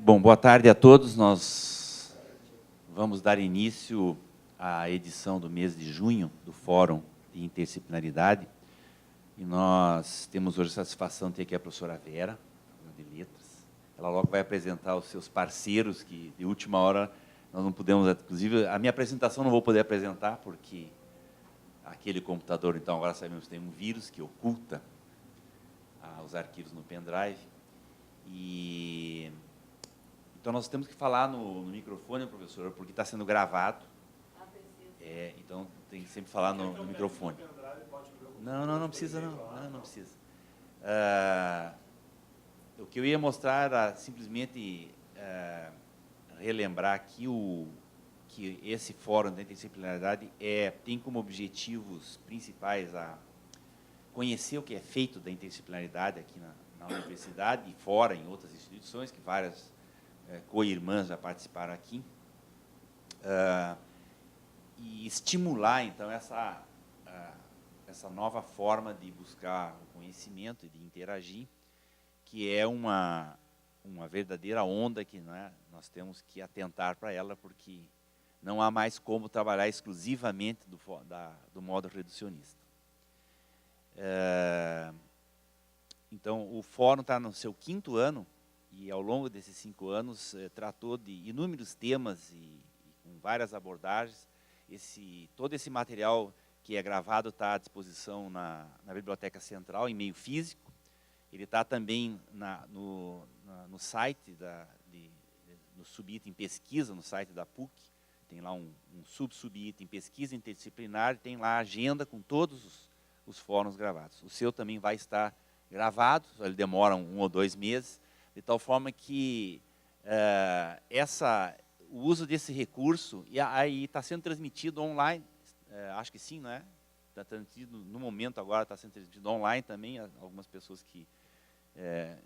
Bom, boa tarde a todos. Nós vamos dar início à edição do mês de junho do Fórum de Interdisciplinaridade. E nós temos hoje a satisfação de ter aqui a professora Vera, de Letras. Ela logo vai apresentar os seus parceiros, que de última hora nós não podemos... Inclusive, a minha apresentação não vou poder apresentar, porque aquele computador, então, agora sabemos que tem um vírus que oculta os arquivos no pendrive. Então, nós temos que falar no microfone, professora, porque está sendo gravado. Então, tem que sempre falar no microfone. Não precisa, não precisa. O que eu ia mostrar era simplesmente relembrar aqui que esse Fórum da Interdisciplinaridade tem como objetivos principais a conhecer o que é feito da interdisciplinaridade aqui na universidade e fora, em outras instituições, que várias co-irmãs já participaram aqui, e estimular, então, essa nova forma de buscar o conhecimento e de interagir, que é uma verdadeira onda que, né, nós temos que atentar para ela, porque não há mais como trabalhar exclusivamente do modo reducionista. Então, o Fórum está no seu 5º ano, e ao longo desses 5 anos tratou de inúmeros temas e com várias abordagens. Todo esse material que é gravado está à disposição na Biblioteca Central, em meio físico. Ele está também no site, no subitem pesquisa, no site da PUC. Tem lá um subitem pesquisa interdisciplinar, tem lá a agenda com todos os fóruns gravados. O seu também vai estar gravado, ele demora 1 ou 2 meses, de tal forma que o uso desse recurso, e aí está sendo transmitido online, acho que sim, não é? Está transmitido, no momento agora está sendo transmitido online também, algumas pessoas que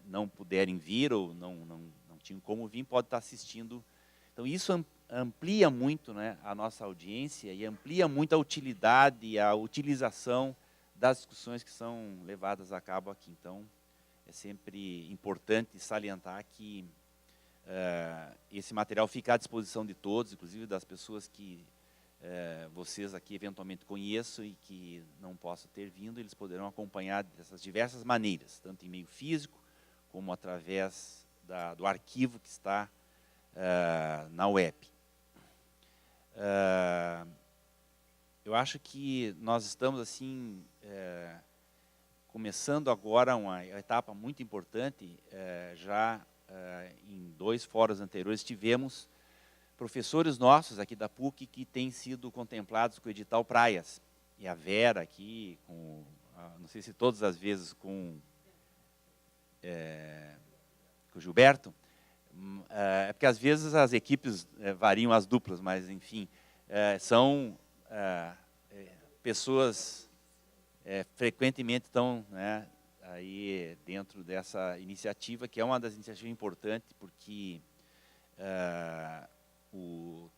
não puderem vir ou não tinham como vir, podem estar assistindo. Então, isso amplia muito, né, a nossa audiência e amplia muito a utilidade e a utilização das discussões que são levadas a cabo aqui. Então, é sempre importante salientar que esse material fica à disposição de todos, inclusive das pessoas que vocês aqui eventualmente conheçam e que não possam ter vindo, eles poderão acompanhar dessas diversas maneiras, tanto em meio físico, como através do arquivo que está na web. Eu acho que nós estamos, assim, começando agora uma etapa muito importante. Já em 2 fóruns anteriores tivemos professores nossos aqui da PUC que têm sido contemplados com o edital Praias. E a Vera aqui, não sei se todas as vezes com o Gilberto, porque às vezes as equipes variam as duplas, mas, enfim, são pessoas frequentemente estão, né, aí dentro dessa iniciativa, que é uma das iniciativas importantes, porque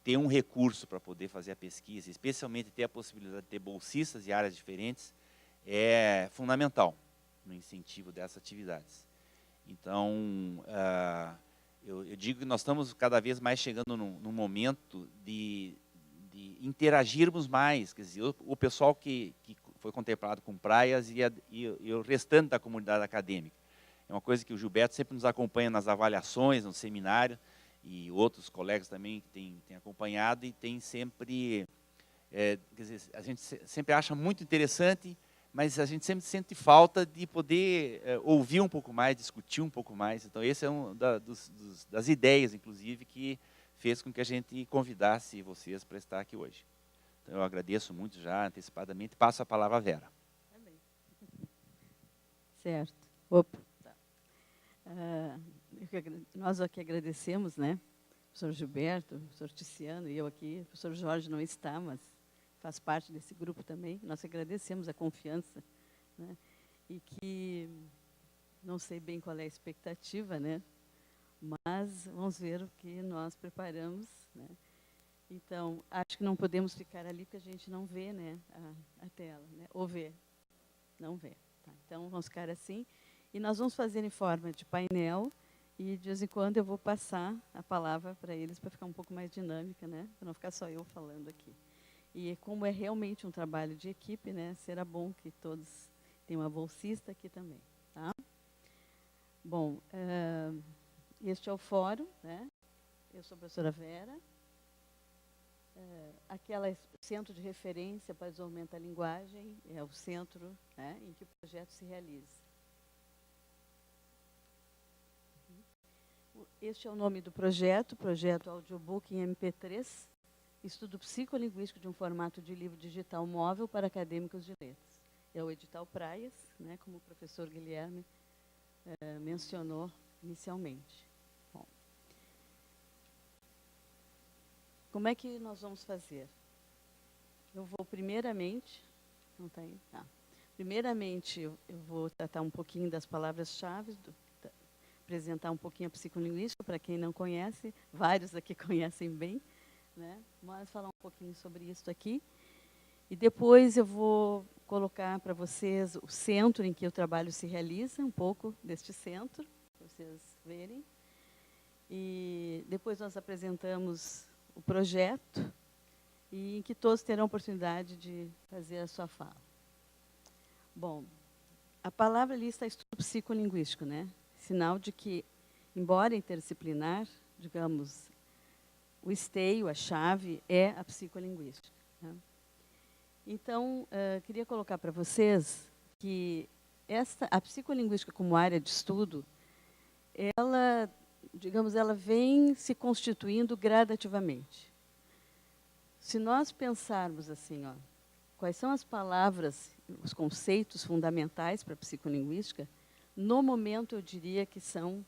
ter um recurso para poder fazer a pesquisa, especialmente ter a possibilidade de ter bolsistas de áreas diferentes, é fundamental no incentivo dessas atividades. Então, eu digo que nós estamos cada vez mais chegando num momento de interagirmos mais, quer dizer, o pessoal que foi contemplado com Praias e o restante da comunidade acadêmica. É uma coisa que o Gilberto sempre nos acompanha nas avaliações, no seminário, e outros colegas também que têm acompanhado, e tem sempre, quer dizer, a gente sempre acha muito interessante, mas a gente sempre sente falta de poder ouvir um pouco mais, discutir um pouco mais. Então, esse é das ideias, inclusive, que fez com que a gente convidasse vocês para estar aqui hoje. Então, eu agradeço muito já antecipadamente. Passo a palavra à Vera. Certo. Opa. Tá. Nós aqui agradecemos, né? O professor Gilberto, o professor Tiziano e eu aqui. O professor Jorge não está, mas faz parte desse grupo também. Nós agradecemos a confiança, né? E que não sei bem qual é a expectativa, né? Mas vamos ver o que nós preparamos, né? Então, acho que não podemos ficar ali porque a gente não vê, né, a tela, né? Ou vê, não vê. Tá? Então, vamos ficar assim. E nós vamos fazer em forma de painel E, de vez em quando, eu vou passar a palavra para eles para ficar um pouco mais dinâmica, né? Para não ficar só eu falando aqui. E como é realmente um trabalho de equipe, né? Será bom que todos tenham uma bolsista aqui também, tá? Bom, este é o fórum, né? Eu sou a professora Vera. Aquela centro de referência para o desenvolvimento da linguagem é o centro, né, em que o projeto se realiza. Este é o nome do projeto Audiobook em MP3, estudo psicolinguístico de um formato de livro digital móvel para acadêmicos de letras. É o edital Praias, né, como o professor Guilherme mencionou inicialmente. Bom, como é que nós vamos fazer? Eu vou primeiramente, não está aí? Tá. Primeiramente, eu vou tratar um pouquinho das palavras-chave, apresentar um pouquinho a psicolinguística, para quem não conhece, vários aqui conhecem bem, né? Mas falar um pouquinho sobre isso aqui. E depois eu vou colocar para vocês o centro em que o trabalho se realiza, um pouco deste centro, para vocês verem. E depois nós apresentamos o projeto, e em que todos terão a oportunidade de fazer a sua fala. Bom, a palavra ali está estudo psicolinguístico, né? Sinal de que, embora interdisciplinar, digamos, o esteio, a chave, é a psicolinguística, né? Então, queria colocar para vocês que a psicolinguística como área de estudo, ela, digamos, ela vem se constituindo gradativamente. Se nós pensarmos assim, ó, quais são as palavras, os conceitos fundamentais para a psicolinguística, no momento eu diria que são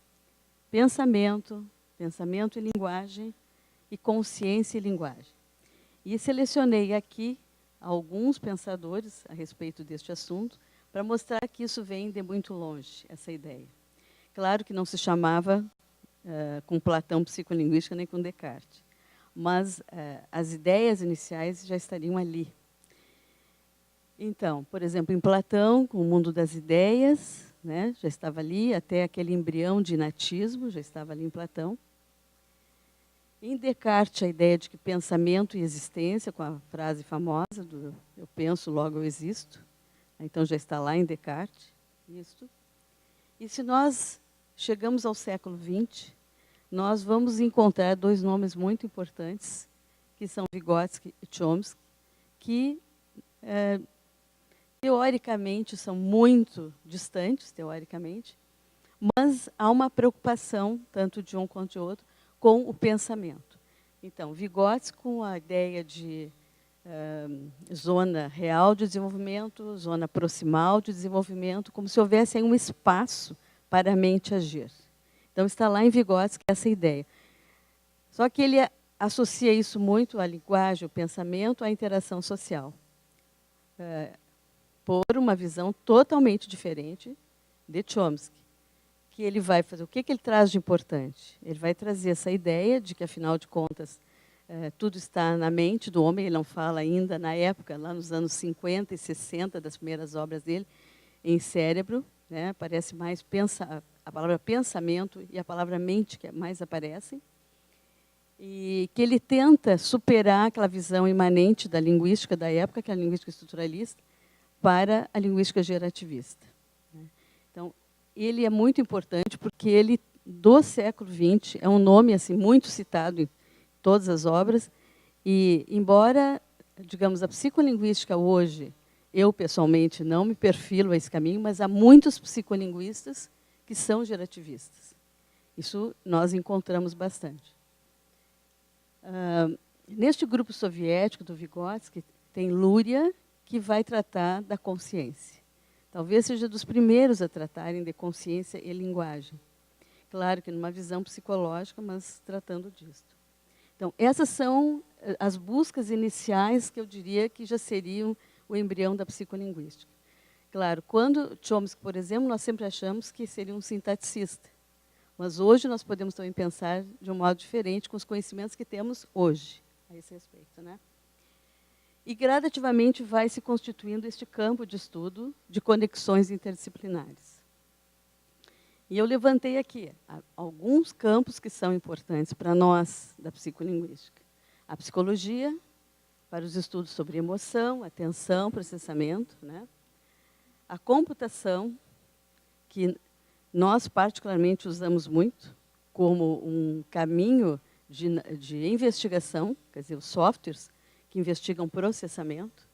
pensamento, pensamento e linguagem, e consciência e linguagem. E selecionei aqui alguns pensadores a respeito deste assunto, para mostrar que isso vem de muito longe, essa ideia. Claro que não se chamava com Platão psicolinguística nem com Descartes, mas as ideias iniciais já estariam ali. Então, por exemplo, em Platão, com o mundo das ideias, né, já estava ali, até aquele embrião de inatismo, já estava ali em Platão. Em Descartes, a ideia de que pensamento e existência, com a frase famosa do eu penso, logo eu existo, então já está lá em Descartes, isto. E se nós chegamos ao século XX, nós vamos encontrar dois nomes muito importantes, que são Vygotsky e Chomsky, que teoricamente são muito distantes, teoricamente, mas há uma preocupação, tanto de um quanto de outro, com o pensamento. Então, Vygotsky com a ideia de zona real de desenvolvimento, zona proximal de desenvolvimento, como se houvesse aí um espaço para a mente agir. Então, está lá em Vygotsky essa ideia. Só que ele associa isso muito à linguagem, ao pensamento, à interação social. Por uma visão totalmente diferente de Chomsky, que ele vai fazer. O que ele traz de importante? Ele vai trazer essa ideia de que, afinal de contas, tudo está na mente do homem. Ele não fala ainda, na época, lá nos anos 50 e 60, das primeiras obras dele, em cérebro, né, aparece mais a palavra pensamento e a palavra mente que mais aparecem, e que ele tenta superar aquela visão imanente da linguística da época, que é a linguística estruturalista, para a linguística gerativista. Então, ele é muito importante porque ele, do século XX, é um nome assim, muito citado em todas as obras, e, embora, digamos, a psicolinguística hoje, eu, pessoalmente, não me perfilo a esse caminho, mas há muitos psicolinguistas que são gerativistas. Isso nós encontramos bastante. Neste grupo soviético do Vygotsky, tem Luria, que vai tratar da consciência. Talvez seja dos primeiros a tratarem de consciência e linguagem. Claro que numa visão psicológica, mas tratando disso. Então, essas são as buscas iniciais que eu diria que já seriam o embrião da psicolinguística. Claro, quando Chomsky, por exemplo, nós sempre achamos que seria um sintaticista. Mas hoje nós podemos também pensar de um modo diferente com os conhecimentos que temos hoje a esse respeito, né? E gradativamente vai se constituindo este campo de estudo de conexões interdisciplinares. E eu levantei aqui alguns campos que são importantes para nós, da psicolinguística. A psicologia, para os estudos sobre emoção, atenção, processamento, né? A computação, que nós particularmente usamos muito como um caminho de investigação, quer dizer, os softwares que investigam processamento.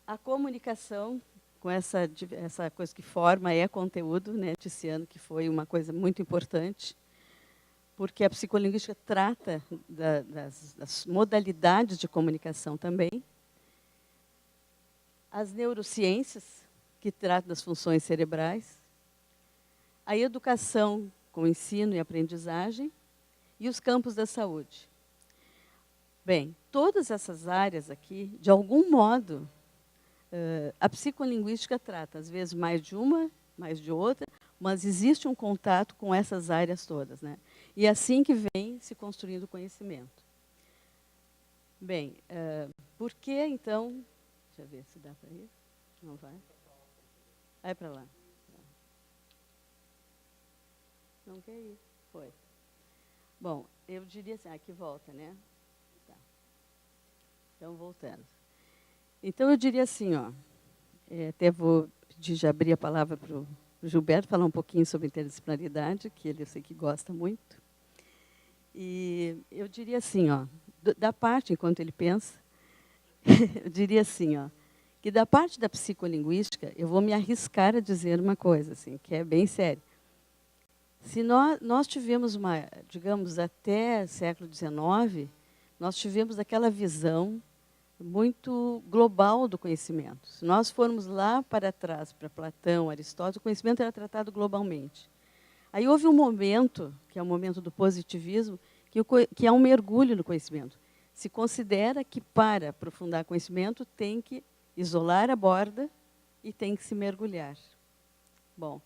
A comunicação, com essa coisa que forma é conteúdo, né, Tiziano, que foi uma coisa muito importante, porque a psicolinguística trata das modalidades de comunicação também. As neurociências, que tratam das funções cerebrais. A educação com ensino e aprendizagem. E os campos da saúde. Bem, todas essas áreas aqui, de algum modo, a psicolinguística trata, às vezes, mais de uma, mais de outra, mas existe um contato com essas áreas todas, né? E é assim que vem se construindo o conhecimento. Bem, por que, então... Deixa eu ver se dá para ir. Não vai? Vai para lá. Não quer ir. Foi. Bom, eu diria assim, aqui volta, né? Tá. Então, voltando. Então, eu diria assim, ó, até vou pedir de abrir a palavra para o Gilberto, falar um pouquinho sobre interdisciplinaridade, que ele eu sei que gosta muito. E eu diria assim, ó, da parte, enquanto ele pensa, eu diria assim, ó, que da parte da psicolinguística, eu vou me arriscar a dizer uma coisa, assim, que é bem séria. Se nós tivemos digamos, até século XIX, nós tivemos aquela visão muito global do conhecimento. Se nós formos lá para trás, para Platão, Aristóteles, o conhecimento era tratado globalmente. Aí houve um momento, que é o momento do positivismo, que é um mergulho no conhecimento. Se considera que, para aprofundar conhecimento, tem que isolar a borda e tem que se mergulhar. Bom,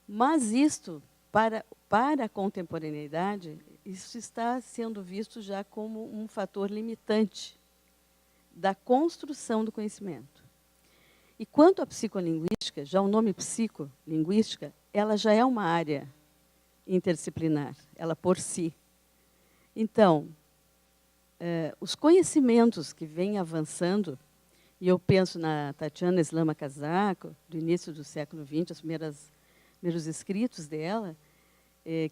mas isto, para a contemporaneidade, isso está sendo visto já como um fator limitante da construção do conhecimento. E quanto à psicolinguística, já o nome psicolinguística, ela já é uma área interdisciplinar, ela por si. Então, os conhecimentos que vêm avançando, e eu penso na Tatiana Slama-Casaco, do início do século XX, os primeiros escritos dela,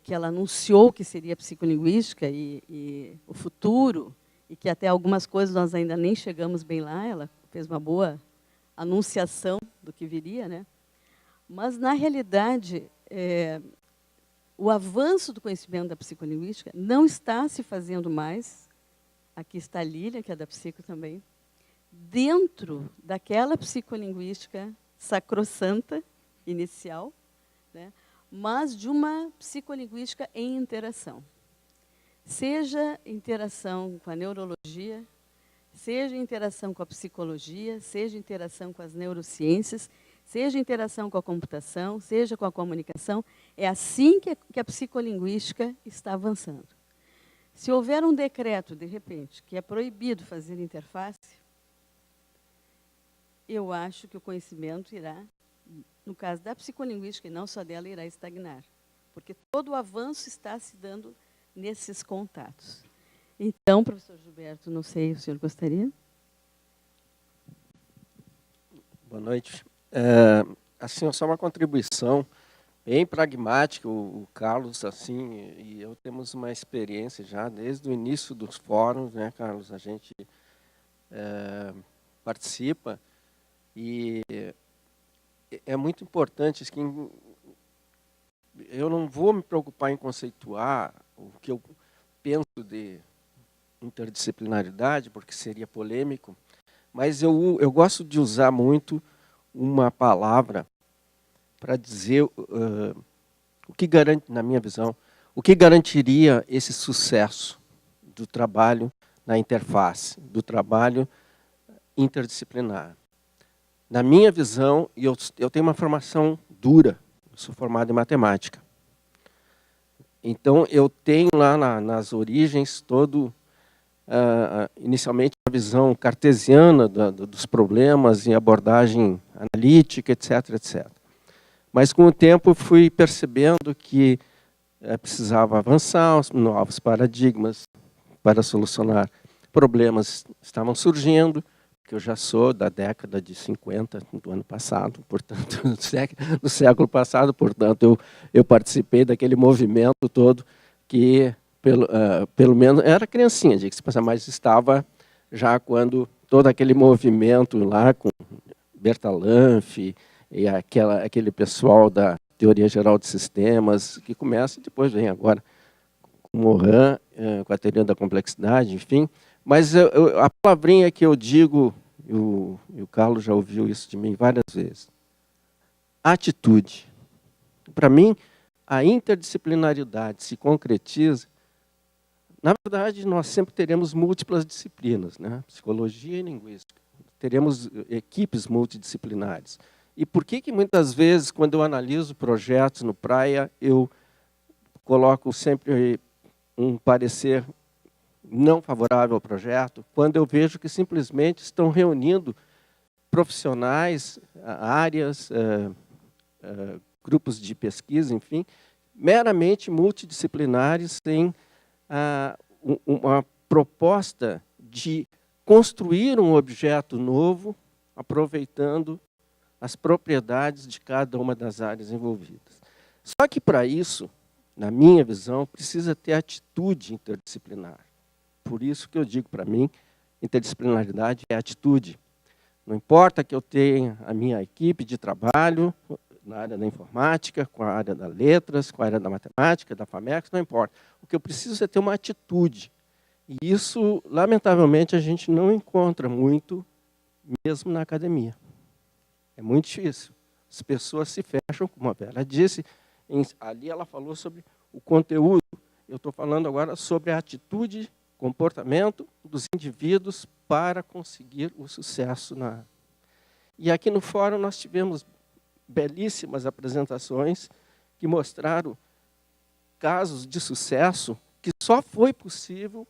que ela anunciou que seria psicolinguística e o futuro, e que até algumas coisas nós ainda nem chegamos bem lá, ela fez uma boa anunciação do que viria, né? Mas, na realidade, o avanço do conhecimento da psicolinguística não está se fazendo mais, aqui está a Lília, que é da psico também, dentro daquela psicolinguística sacrossanta inicial, né, mas de uma psicolinguística em interação. Seja interação com a neurologia, seja interação com a psicologia, seja interação com as neurociências, seja interação com a computação, seja com a comunicação, é assim que a psicolinguística está avançando. Se houver um decreto, de repente, que é proibido fazer interface, eu acho que o conhecimento irá, no caso da psicolinguística, e não só dela, irá estagnar. Porque todo o avanço está se dando nesses contatos. Então, professor Gilberto, não sei, o senhor gostaria? Boa noite. Assim, só uma contribuição bem pragmática. O Carlos, assim, e eu temos uma experiência já desde o início dos fóruns, né, Carlos? A gente participa e é muito importante que eu não vou me preocupar em conceituar o que eu penso de interdisciplinaridade, porque seria polêmico, mas eu gosto de usar muito uma palavra para dizer o que garante, na minha visão, o que garantiria esse sucesso do trabalho na interface, do trabalho interdisciplinar. Na minha visão, e eu tenho uma formação dura, eu sou formado em matemática. Então, eu tenho lá nas origens inicialmente a visão cartesiana dos problemas em abordagem analítica, etc., etc. Mas, com o tempo, fui percebendo que precisava avançar, os novos paradigmas para solucionar problemas estavam surgindo, que eu já sou da década de 50, do ano passado, portanto, do século passado, portanto, eu participei daquele movimento todo que, pelo menos, era criancinha, diga-se, mas estava já quando todo aquele movimento lá com Bertalanffy e aquele pessoal da Teoria Geral de Sistemas, que começa e depois vem agora com Morin, com a teoria da complexidade, enfim. Mas a palavrinha que eu digo, e o Carlos já ouviu isso de mim várias vezes, atitude. Para mim, a interdisciplinaridade se concretiza. Na verdade, nós sempre teremos múltiplas disciplinas, né? Psicologia e linguística. Teremos equipes multidisciplinares. E por que muitas vezes, quando eu analiso projetos no Praia, eu coloco sempre um parecer não favorável ao projeto, quando eu vejo que simplesmente estão reunindo profissionais, áreas, grupos de pesquisa, enfim, meramente multidisciplinares, sem uma proposta de construir um objeto novo, aproveitando as propriedades de cada uma das áreas envolvidas. Só que, para isso, na minha visão, precisa ter atitude interdisciplinar. Por isso que eu digo, para mim, interdisciplinaridade é atitude. Não importa que eu tenha a minha equipe de trabalho na área da informática, com a área das letras, com a área da matemática, da FAMEX, não importa. O que eu preciso é ter uma atitude. E isso, lamentavelmente, a gente não encontra muito, mesmo na academia. É muito difícil. As pessoas se fecham, como a Vera disse, ali ela falou sobre o conteúdo. Eu estou falando agora sobre a atitude, comportamento dos indivíduos para conseguir o sucesso na área. E aqui no fórum nós tivemos belíssimas apresentações que mostraram casos de sucesso que só foi possível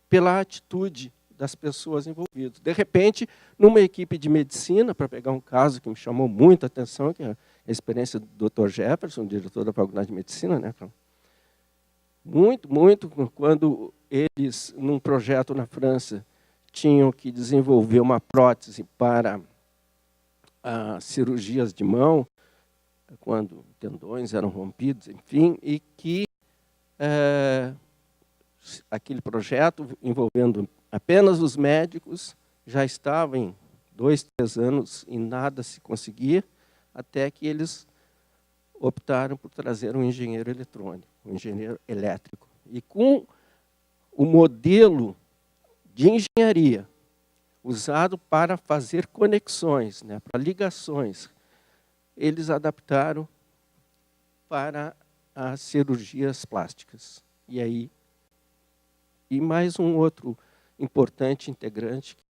pela atitude das pessoas envolvidas. De repente, numa equipe de medicina, para pegar um caso que me chamou muita atenção, que é a experiência do Dr. Jefferson, diretor da Faculdade de Medicina, né? Muito, quando eles, num projeto na França, tinham que desenvolver uma prótese para cirurgias de mão, quando tendões eram rompidos, enfim, e que aquele projeto, envolvendo apenas os médicos, já estava em 2, 3 anos e nada se conseguia, até que eles optaram por trazer um engenheiro eletrônico, um engenheiro elétrico. E com o modelo de engenharia usado para fazer conexões, né, para ligações, eles adaptaram para as cirurgias plásticas. E mais um outro importante integrante que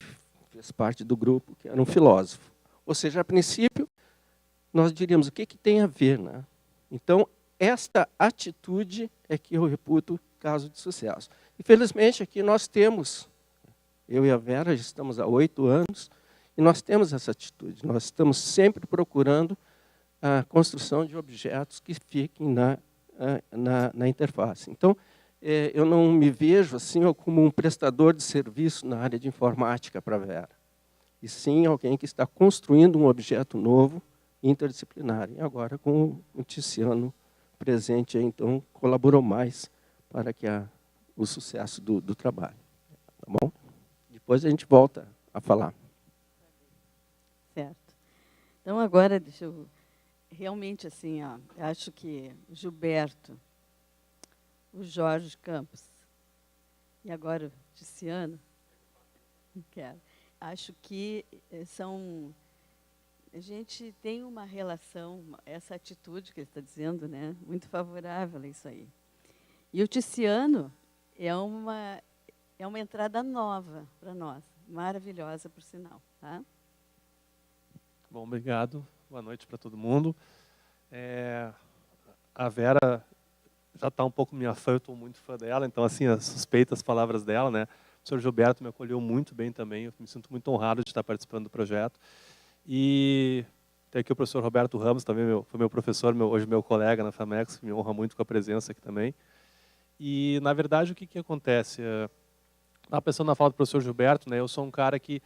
fez parte do grupo, que era um filósofo. Ou seja, a princípio, nós diríamos o que tem a ver, né? Então, esta atitude é que eu reputo caso de sucesso. Infelizmente, aqui nós temos, eu e a Vera já estamos há 8 anos, e nós temos essa atitude. Nós estamos sempre procurando a construção de objetos que fiquem na interface. Então, eu não me vejo assim como um prestador de serviço na área de informática para a Vera, e sim alguém que está construindo um objeto novo, interdisciplinar. E agora, com o Tiziano presente, então, colaborou mais para que o sucesso do trabalho. Tá bom? Depois a gente volta a falar. Certo. Então, agora, deixa eu... Realmente, assim, ó, acho que o Gilberto, o Jorge Campos e agora o Tiziano, acho que são... A gente tem uma relação, essa atitude que ele está dizendo, né, muito favorável a isso aí. E o Tiziano é uma entrada nova para nós, maravilhosa, por sinal. Tá? Bom, obrigado. Boa noite para todo mundo. A Vera já está um pouco minha fã, eu estou muito fã dela, então, assim, suspeito as palavras dela, né? O senhor Gilberto me acolheu muito bem também, eu me sinto muito honrado de estar participando do projeto. E Tem aqui o professor Roberto Ramos, também foi meu professor, hoje meu colega na FAMEX, que me honra muito com a presença aqui também. E, na verdade, o que acontece? Estava pensando na fala do professor Gilberto, né? Eu sou um cara que...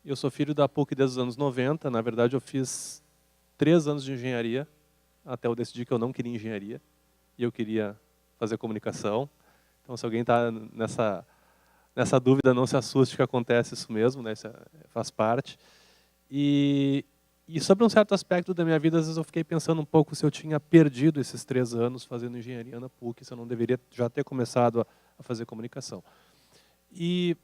Eu sou filho da PUC desde os anos 90. Na verdade, eu fiz 3 anos de engenharia, até eu decidi que eu não queria engenharia, e eu queria fazer comunicação. Então, se alguém está nessa dúvida, não se assuste que acontece isso mesmo, né? Isso faz parte. E sobre um certo aspecto da minha vida, às vezes eu fiquei pensando um pouco se eu tinha perdido esses 3 anos fazendo engenharia na PUC, se eu não deveria já ter começado a fazer comunicação. E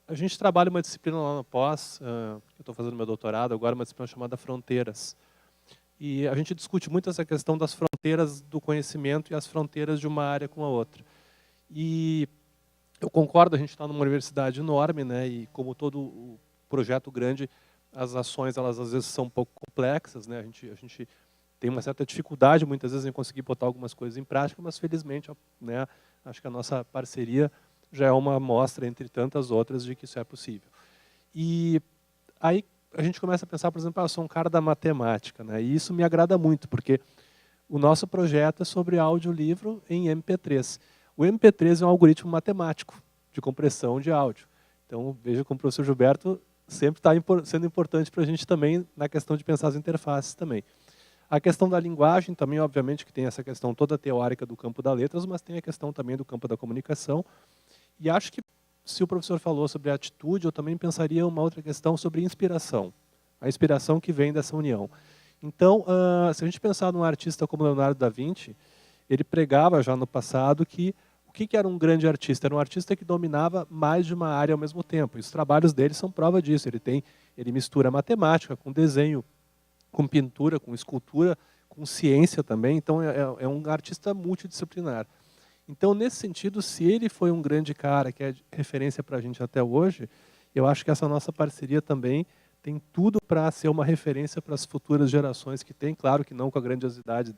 a gente trabalha uma disciplina lá na pós, eu estou fazendo meu doutorado agora, uma disciplina chamada Fronteiras. E a gente discute muito essa questão das fronteiras do conhecimento e as fronteiras de uma área com a outra. E eu concordo, a gente está numa universidade enorme, né, e como todo o projeto grande, as ações elas às vezes são um pouco complexas, né, a gente tem uma certa dificuldade muitas vezes em conseguir botar algumas coisas em prática, mas felizmente, né, acho que a nossa parceria já é uma amostra entre tantas outras de que isso é possível. E aí a gente começa a pensar, por exemplo, eu sou um cara da matemática, né, e isso me agrada muito, porque o nosso projeto é sobre audiolivro em MP3. O MP3 é um algoritmo matemático de compressão de áudio. Então, veja como o professor Gilberto sempre está sendo importante para a gente também na questão de pensar as interfaces também. A questão da linguagem também, obviamente, que tem essa questão toda teórica do campo das letras, mas tem a questão também do campo da comunicação. E acho que, se o professor falou sobre atitude, eu também pensaria uma outra questão sobre inspiração. A inspiração que vem dessa união. Então, se a gente pensar num artista como Leonardo da Vinci, ele pregava já no passado que o que era um grande artista? Era um artista que dominava mais de uma área ao mesmo tempo. E os trabalhos dele são prova disso. Ele mistura matemática com desenho, com pintura, com escultura, com ciência também. Então, é um artista multidisciplinar. Então, nesse sentido, se ele foi um grande cara, que é referência para a gente até hoje, eu acho que essa nossa parceria também tem tudo para ser uma referência para as futuras gerações que tem, claro que não com a grandiosidade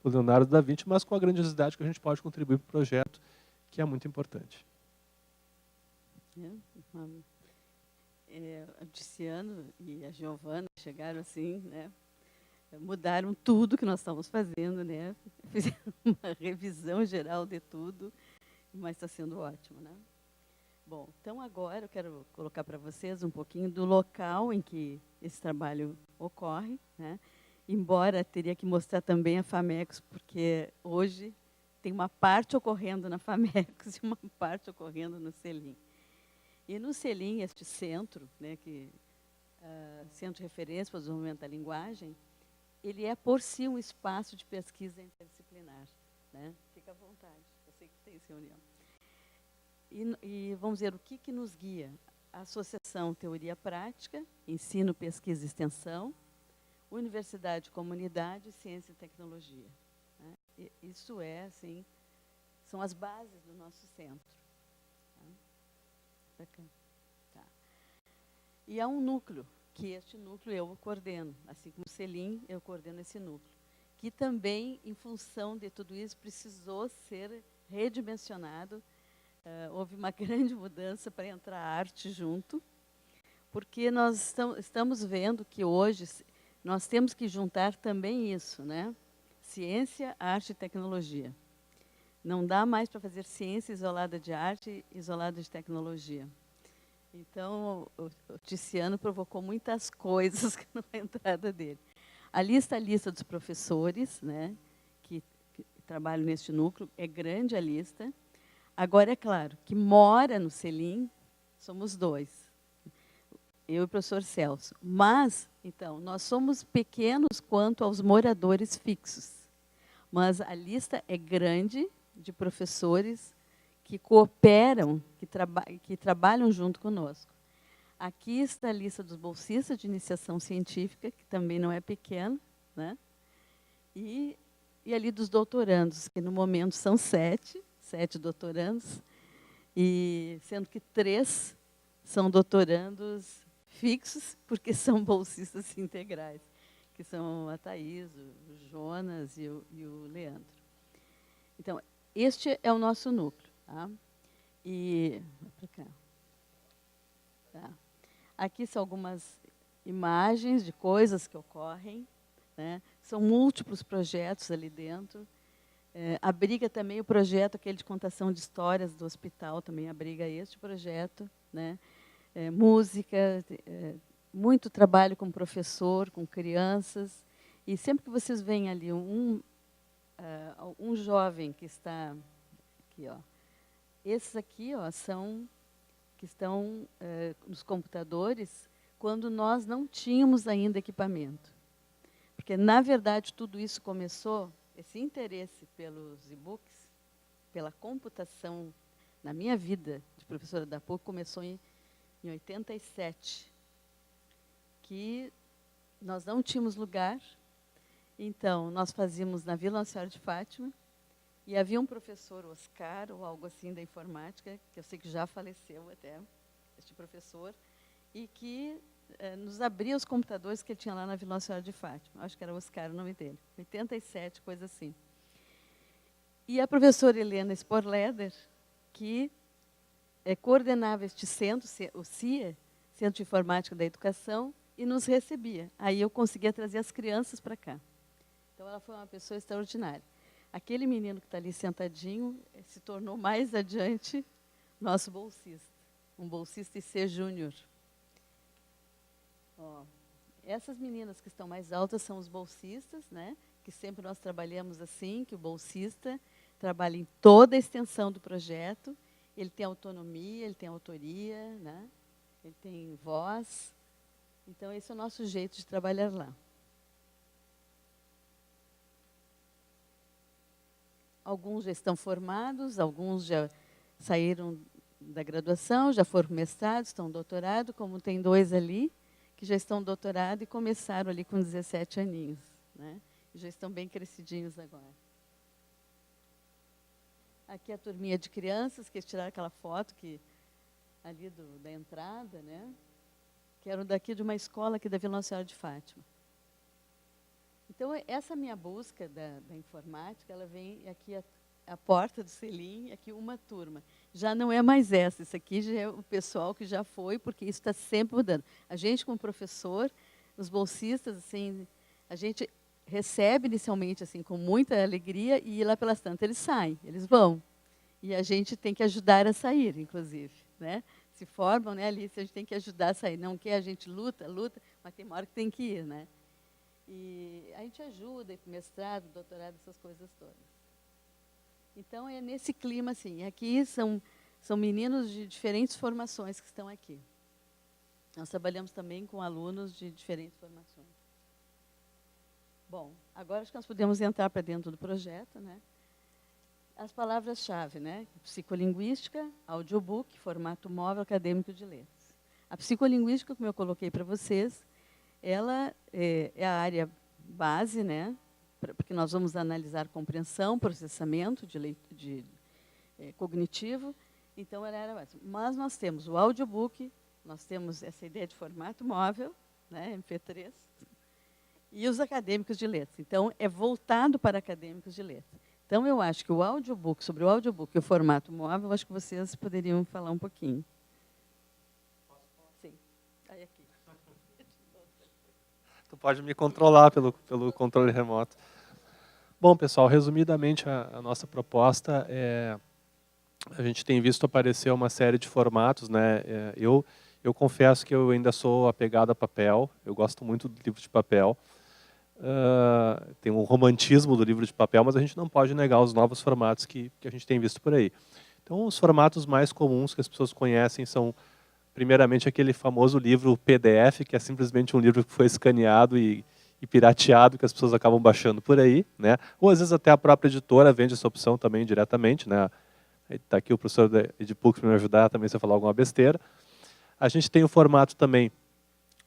do Leonardo da Vinci, mas com a grandiosidade que a gente pode contribuir para o projeto, que é muito importante. O Ticiano e a Giovana chegaram assim, né? Mudaram tudo que nós estamos fazendo, né? Fizeram uma revisão geral de tudo, mas está sendo ótimo, né? Bom, então agora eu quero colocar para vocês um pouquinho do local em que esse trabalho ocorre, né? Embora teria que mostrar também a FAMEX, porque hoje tem uma parte ocorrendo na FAMEX e uma parte ocorrendo no CELIM. E no CELIM, este centro, né, Centro de Referência para o Desenvolvimento da Linguagem, ele é por si um espaço de pesquisa interdisciplinar, né? Fica à vontade, eu sei que tem essa reunião. E vamos ver o que nos guia. A associação Teoria Prática, Ensino, Pesquisa e Extensão, Universidade, Comunidade, Ciência e Tecnologia. Né? Isso assim, são as bases do nosso centro. Tá. E há um núcleo, que este núcleo eu coordeno, assim como o CELIM, eu coordeno esse núcleo, que também, em função de tudo isso, precisou ser redimensionado. Houve uma grande mudança para entrar a arte junto, porque nós estamos vendo que hoje nós temos que juntar também isso, né? Ciência, arte e tecnologia. Não dá mais para fazer ciência isolada de arte, isolada de tecnologia. Então, o Ticiano provocou muitas coisas na entrada dele. A lista dos professores, né, que trabalham neste núcleo, é grande a lista. Agora, é claro, que mora no CELIM, somos 2. Eu e o professor Celso. Mas, então, nós somos pequenos quanto aos moradores fixos. Mas a lista é grande de professores que cooperam, que trabalham junto conosco. Aqui está a lista dos bolsistas de iniciação científica, que também não é pequena, né? E ali dos doutorandos, que no momento são 7 doutorandos, e sendo que 3 são doutorandos fixos, porque são bolsistas integrais, que são a Thaís, o Jonas e o Leandro. Então, este é o nosso núcleo. Tá? E para cá. Tá. Aqui são algumas imagens de coisas que ocorrem, né? São múltiplos projetos ali dentro. Abriga também o projeto, aquele de contação de histórias do hospital, também abriga este projeto, né? Música, muito trabalho com professor, com crianças. E sempre que vocês veem ali um jovem que está aqui, ó, esses aqui, ó, são que estão nos computadores quando nós não tínhamos ainda equipamento. Porque, na verdade, tudo isso começou, esse interesse pelos e-books, pela computação, na minha vida de professora da PUC, começou em 87, que nós não tínhamos lugar, então nós fazíamos na Vila Nossa Senhora de Fátima, e havia um professor, Oscar, ou algo assim da informática, que eu sei que já faleceu até, este professor, e que nos abria os computadores que ele tinha lá na Vila Nossa Senhora de Fátima. Acho que era Oscar o nome dele. 87, coisa assim. E a professora Helena Sporleder, que coordenava este centro, o CIA, Centro de Informática da Educação, e nos recebia. Aí eu conseguia trazer as crianças para cá. Então, ela foi uma pessoa extraordinária. Aquele menino que está ali sentadinho se tornou mais adiante nosso bolsista, um bolsista IC Júnior. Essas meninas que estão mais altas são os bolsistas, né? Que sempre nós trabalhamos assim, que o bolsista trabalha em toda a extensão do projeto, ele tem autonomia, ele tem autoria, né? Ele tem voz. Então, esse é o nosso jeito de trabalhar lá. Alguns já estão formados, alguns já saíram da graduação, já foram mestrados, estão doutorado, como tem 2 ali, que já estão doutorado e começaram ali com 17 aninhos, né? E já estão bem crescidinhos agora. Aqui a turminha de crianças, que tiraram aquela foto que, ali da entrada, né? Que eram daqui de uma escola aqui da Vila Nossa Senhora de Fátima. Então, essa minha busca da informática, ela vem aqui a porta do Selim, aqui uma turma. Já não é mais essa, isso aqui já é o pessoal que já foi, porque isso está sempre mudando. A gente, como professor, os bolsistas, assim, a gente recebe inicialmente assim, com muita alegria, e lá pelas tantas eles saem, eles vão. E a gente tem que ajudar a sair, inclusive, né? Se formam, né, Alice? A gente tem que ajudar a sair. Não quer, a gente luta, mas tem uma hora que tem que ir, né? E a gente ajuda, ir para o mestrado, doutorado, essas coisas todas. Então, é nesse clima, assim. Aqui são meninos de diferentes formações que estão aqui. Nós trabalhamos também com alunos de diferentes formações. Bom, agora acho que nós podemos entrar para dentro do projeto, né? As palavras-chave, né? Psicolinguística, audiobook, formato móvel, acadêmico de letras. A psicolinguística, como eu coloquei para vocês, ela é a área base, né? Porque nós vamos analisar compreensão, processamento cognitivo. Então, ela era base. Mas nós temos o audiobook, nós temos essa ideia de formato móvel, né? MP3, e os acadêmicos de letras. Então, é voltado para acadêmicos de letras. Então, eu acho que sobre o audiobook e o formato móvel, eu acho que vocês poderiam falar um pouquinho. Sim. Aí aqui. Tu pode me controlar pelo controle remoto. Bom, pessoal, resumidamente, a nossa proposta é... A gente tem visto aparecer uma série de formatos, né? Eu confesso que eu ainda sou apegado a papel, eu gosto muito do livro de papel. Tem um romantismo do livro de papel, mas a gente não pode negar os novos formatos que a gente tem visto por aí. Então, os formatos mais comuns que as pessoas conhecem são, primeiramente, aquele famoso livro PDF, que é simplesmente um livro que foi escaneado e pirateado, que as pessoas acabam baixando por aí, né? Ou, às vezes, até a própria editora vende essa opção também diretamente, né? Está aqui o professor da Edpuc para me ajudar também se eu falar alguma besteira. A gente tem o formato também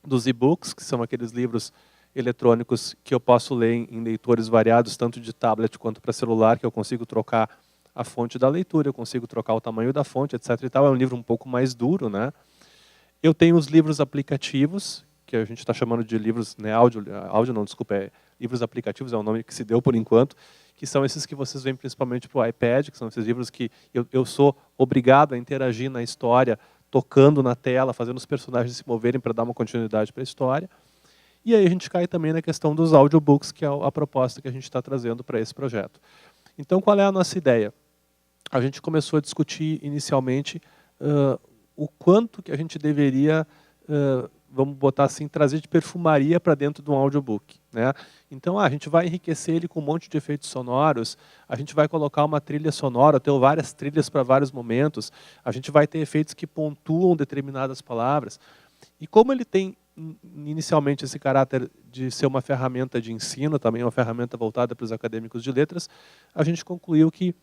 dos e-books, que são aqueles livros eletrônicos que eu posso ler em leitores variados, tanto de tablet quanto para celular, que eu consigo trocar a fonte da leitura, eu consigo trocar o tamanho da fonte, etc. E tal. É um livro um pouco mais duro, né? Eu tenho os livros aplicativos, que a gente está chamando de livros, né, livros aplicativos, é o nome que se deu por enquanto, que são esses que vocês veem principalmente para o iPad, que são esses livros que eu sou obrigado a interagir na história, tocando na tela, fazendo os personagens se moverem para dar uma continuidade para a história. E aí a gente cai também na questão dos audiobooks, que é a proposta que a gente está trazendo para esse projeto. Então, qual é a nossa ideia? A gente começou a discutir inicialmente o quanto que a gente deveria, vamos botar assim, trazer de perfumaria para dentro de um audiobook, né? Então, a gente vai enriquecer ele com um monte de efeitos sonoros, a gente vai colocar uma trilha sonora, ter várias trilhas para vários momentos, a gente vai ter efeitos que pontuam determinadas palavras. E como ele tem inicialmente esse caráter de ser uma ferramenta de ensino, também uma ferramenta voltada para os acadêmicos de letras, a gente concluiu que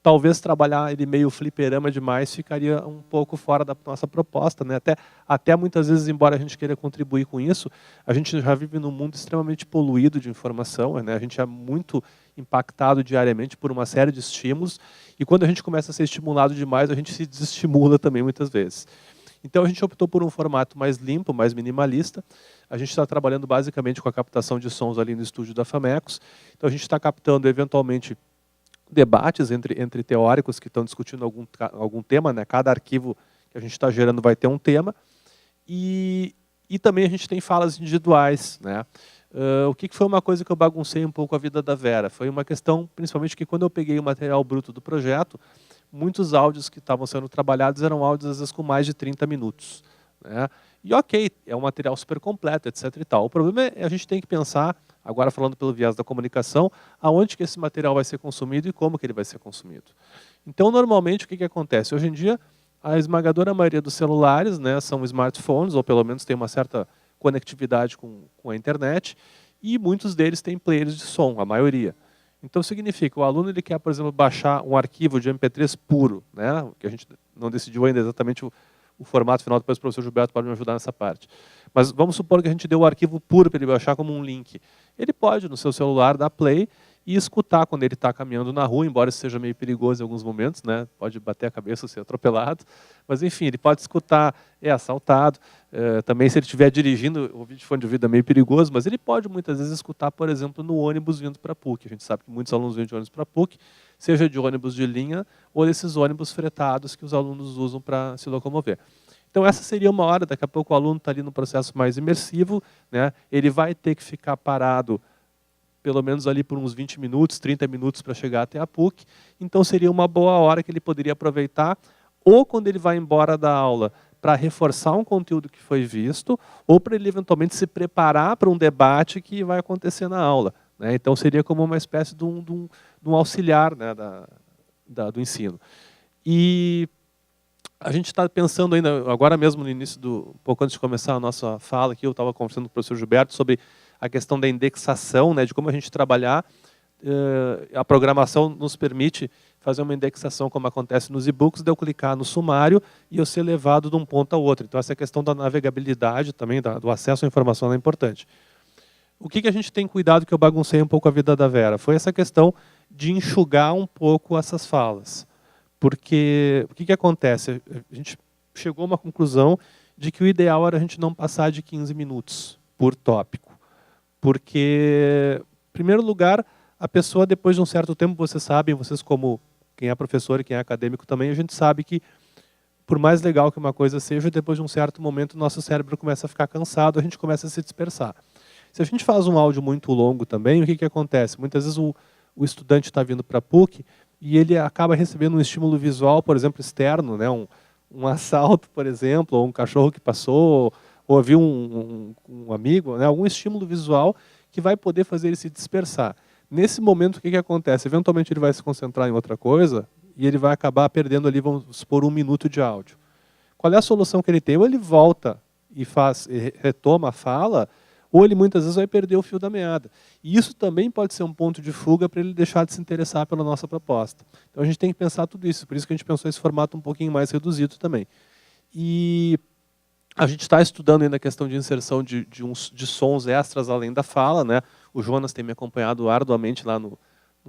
talvez trabalhar ele meio fliperama demais ficaria um pouco fora da nossa proposta, né? Até muitas vezes, embora a gente queira contribuir com isso, a gente já vive num mundo extremamente poluído de informação, né? A gente é muito impactado diariamente por uma série de estímulos, e quando a gente começa a ser estimulado demais, a gente se desestimula também muitas vezes. Então a gente optou por um formato mais limpo, mais minimalista. A gente está trabalhando basicamente com a captação de sons ali no estúdio da Famecos. Então a gente está captando eventualmente debates entre teóricos que estão discutindo algum tema, né? Cada arquivo que a gente está gerando vai ter um tema. E também a gente tem falas individuais, né? O que foi uma coisa que eu baguncei um pouco a vida da Vera? Foi uma questão, principalmente, que quando eu peguei o material bruto do projeto, muitos áudios que estavam sendo trabalhados eram áudios, às vezes, com mais de 30 minutos. Né? E ok, é um material super completo, etc. e tal. O problema é a gente tem que pensar, agora falando pelo viés da comunicação, aonde que esse material vai ser consumido e como que ele vai ser consumido. Então, normalmente, o que acontece? Hoje em dia, a esmagadora maioria dos celulares, né, são smartphones, ou pelo menos tem uma certa conectividade com a internet, e muitos deles têm players de som, a maioria. Então, significa, o aluno ele quer, por exemplo, baixar um arquivo de MP3 puro, né, que a gente não decidiu ainda exatamente o formato final, depois o professor Gilberto pode me ajudar nessa parte. Mas vamos supor que a gente deu o arquivo puro para ele baixar como um link. Ele pode, no seu celular, dar play e escutar quando ele está caminhando na rua, embora isso seja meio perigoso em alguns momentos, né? Pode bater a cabeça, ser atropelado. Mas, enfim, ele pode escutar, é assaltado. Também, se ele estiver dirigindo, ouvir de fone de ouvido é meio perigoso, mas ele pode, muitas vezes, escutar, por exemplo, no ônibus vindo para a PUC. A gente sabe que muitos alunos vêm de ônibus para a PUC, seja de ônibus de linha ou desses ônibus fretados que os alunos usam para se locomover. Então, essa seria uma hora, daqui a pouco o aluno está ali no processo mais imersivo, né? Ele vai ter que ficar parado pelo menos ali por uns 20 minutos, 30 minutos para chegar até a PUC. Então, seria uma boa hora que ele poderia aproveitar, ou quando ele vai embora da aula, para reforçar um conteúdo que foi visto, ou para ele eventualmente se preparar para um debate que vai acontecer na aula. Né? Então, seria como uma espécie de um auxiliar, né, do ensino. E a gente está pensando ainda, agora mesmo no início, um pouco antes de começar a nossa fala aqui, eu estava conversando com o professor Gilberto sobre a questão da indexação, né, de como a gente trabalhar. A programação nos permite fazer uma indexação, como acontece nos e-books, de eu clicar no sumário e eu ser levado de um ponto ao outro. Então, essa questão da navegabilidade também, do acesso à informação é importante. O que a gente tem cuidado, que eu baguncei um pouco a vida da Vera, foi essa questão de enxugar um pouco essas falas. Porque o que acontece? A gente chegou a uma conclusão de que o ideal era a gente não passar de 15 minutos por tópico. Porque, em primeiro lugar, a pessoa, depois de um certo tempo, vocês sabem, vocês como quem é professor e quem é acadêmico também, a gente sabe que, por mais legal que uma coisa seja, depois de um certo momento, o nosso cérebro começa a ficar cansado, a gente começa a se dispersar. Se a gente faz um áudio muito longo também, o que acontece? Muitas vezes o estudante está vindo para a PUC e ele acaba recebendo um estímulo visual, por exemplo, externo, né? Um assalto, por exemplo, ou um cachorro que passou, ou ouvir um amigo, né? Algum estímulo visual que vai poder fazer ele se dispersar. Nesse momento, o que acontece? Eventualmente ele vai se concentrar em outra coisa e ele vai acabar perdendo ali, vamos supor, 1 minuto de áudio. Qual é a solução que ele tem? Ou ele volta e retoma a fala, ou ele muitas vezes vai perder o fio da meada. E isso também pode ser um ponto de fuga para ele deixar de se interessar pela nossa proposta. Então a gente tem que pensar tudo isso, por isso que a gente pensou esse formato um pouquinho mais reduzido também. E a gente está estudando ainda a questão de inserção de sons extras além da fala, né? O Jonas tem me acompanhado arduamente lá no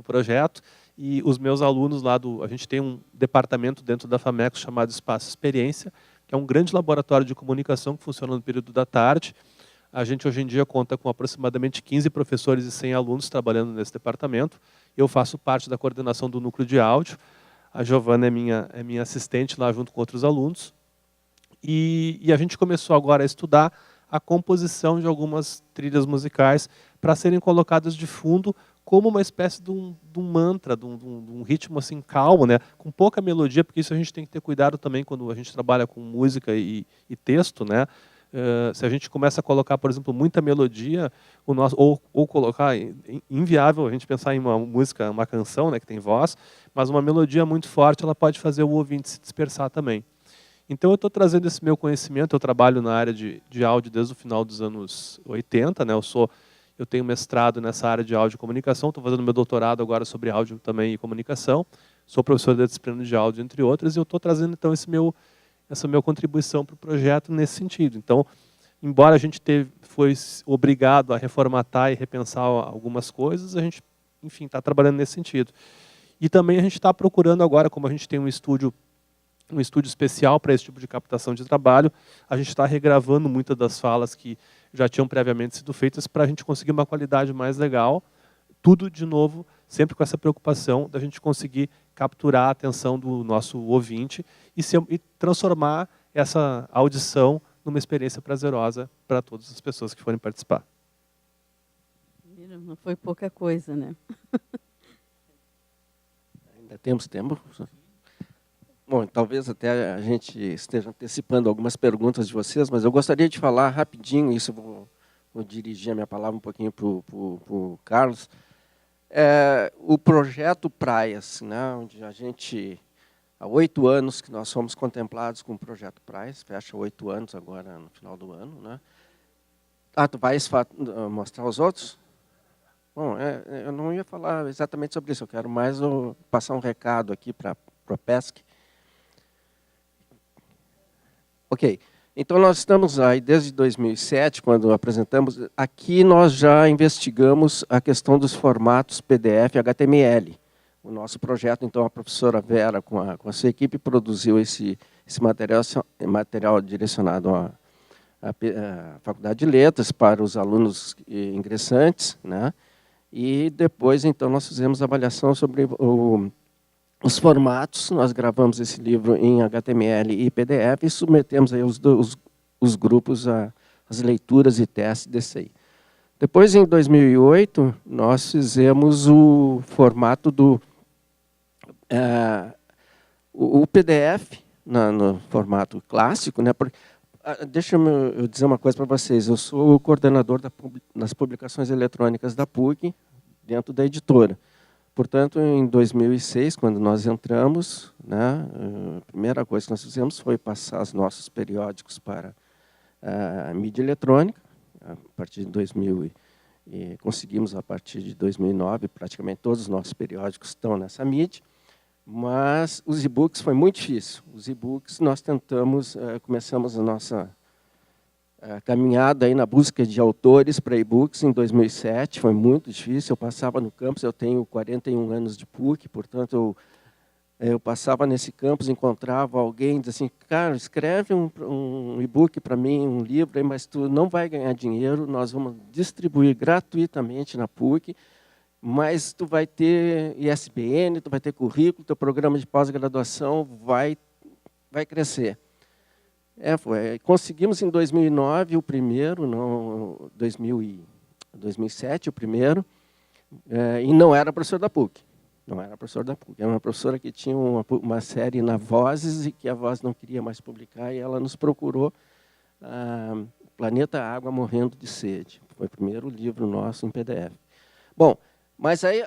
projeto, e os meus alunos lá a gente tem um departamento dentro da Famecos chamado Espaço Experiência, que é um grande laboratório de comunicação que funciona no período da tarde. A gente hoje em dia conta com aproximadamente 15 professores e 100 alunos trabalhando nesse departamento. Eu faço parte da coordenação do núcleo de áudio. A Giovana é minha assistente lá junto com outros alunos. E a gente começou agora a estudar a composição de algumas trilhas musicais para serem colocadas de fundo como uma espécie de um mantra, de um ritmo assim calmo, né? Com pouca melodia, porque isso a gente tem que ter cuidado também quando a gente trabalha com música e texto, né? Se a gente começa a colocar, por exemplo, muita melodia, ou colocar, inviável a gente pensar em uma música, uma canção, né, que tem voz, mas uma melodia muito forte, ela pode fazer o ouvinte se dispersar também. Então eu estou trazendo esse meu conhecimento, eu trabalho na área de áudio desde o final dos anos 80, né, eu tenho mestrado nessa área de áudio e comunicação, estou fazendo meu doutorado agora sobre áudio também e comunicação, sou professor da disciplina de áudio, entre outras, e eu estou trazendo então essa minha contribuição para o projeto nesse sentido. Então, embora a gente foi obrigado a reformatar e repensar algumas coisas, a gente, enfim, está trabalhando nesse sentido. E também a gente está procurando agora, como a gente tem um estúdio especial para esse tipo de captação de trabalho, a gente está regravando muitas das falas que já tinham previamente sido feitas para a gente conseguir uma qualidade mais legal, tudo, de novo, sempre com essa preocupação da gente conseguir capturar a atenção do nosso ouvinte e transformar essa audição numa experiência prazerosa para todas as pessoas que forem participar. Não foi pouca coisa, né? Ainda temos tempo? Bom, talvez até a gente esteja antecipando algumas perguntas de vocês, mas eu gostaria de falar rapidinho, isso eu vou dirigir a minha palavra um pouquinho para o Carlos. O projeto Praias, né, onde a gente, há 8 anos que nós fomos contemplados com o projeto Praias, fecha 8 anos agora no final do ano. Né? Tu vais mostrar os outros? Bom, eu não ia falar exatamente sobre isso, eu quero mais passar um recado aqui para a PESC. Ok, então nós estamos aí desde 2007, quando apresentamos, aqui nós já investigamos a questão dos formatos PDF e HTML. O nosso projeto, então, a professora Vera, com a sua equipe, produziu esse material direcionado à Faculdade de Letras, para os alunos ingressantes, né? E depois, então, nós fizemos avaliação sobre os formatos. Nós gravamos esse livro em HTML e PDF e submetemos aí os grupos às leituras e testes desse aí. Depois, em 2008, nós fizemos o formato o PDF no formato clássico, né? Deixa eu dizer uma coisa para vocês. Eu sou o coordenador das publicações eletrônicas da PUC, dentro da editora. Portanto, em 2006, quando nós entramos, né, a primeira coisa que nós fizemos foi passar os nossos periódicos para a mídia eletrônica. A partir de 2000, conseguimos, a partir de 2009, praticamente todos os nossos periódicos estão nessa mídia. Mas os e-books foi muito difícil. Os e-books nós começamos a nossa caminhada aí na busca de autores para e-books em 2007, foi muito difícil. Eu passava no campus, eu tenho 41 anos de PUC, portanto eu passava nesse campus, encontrava alguém, dizia assim, cara, escreve um e-book para mim, um livro, mas tu não vai ganhar dinheiro, nós vamos distribuir gratuitamente na PUC, mas tu vai ter ISBN, tu vai ter currículo, teu programa de pós-graduação vai crescer. Conseguimos em 2009 o primeiro, não, 2007 o primeiro, e não era professor da PUC. Não era professor da PUC, era uma professora que tinha uma série na Vozes e que a Voz não queria mais publicar, e ela nos procurou, Planeta Água Morrendo de Sede. Foi o primeiro livro nosso em PDF. Bom, mas aí,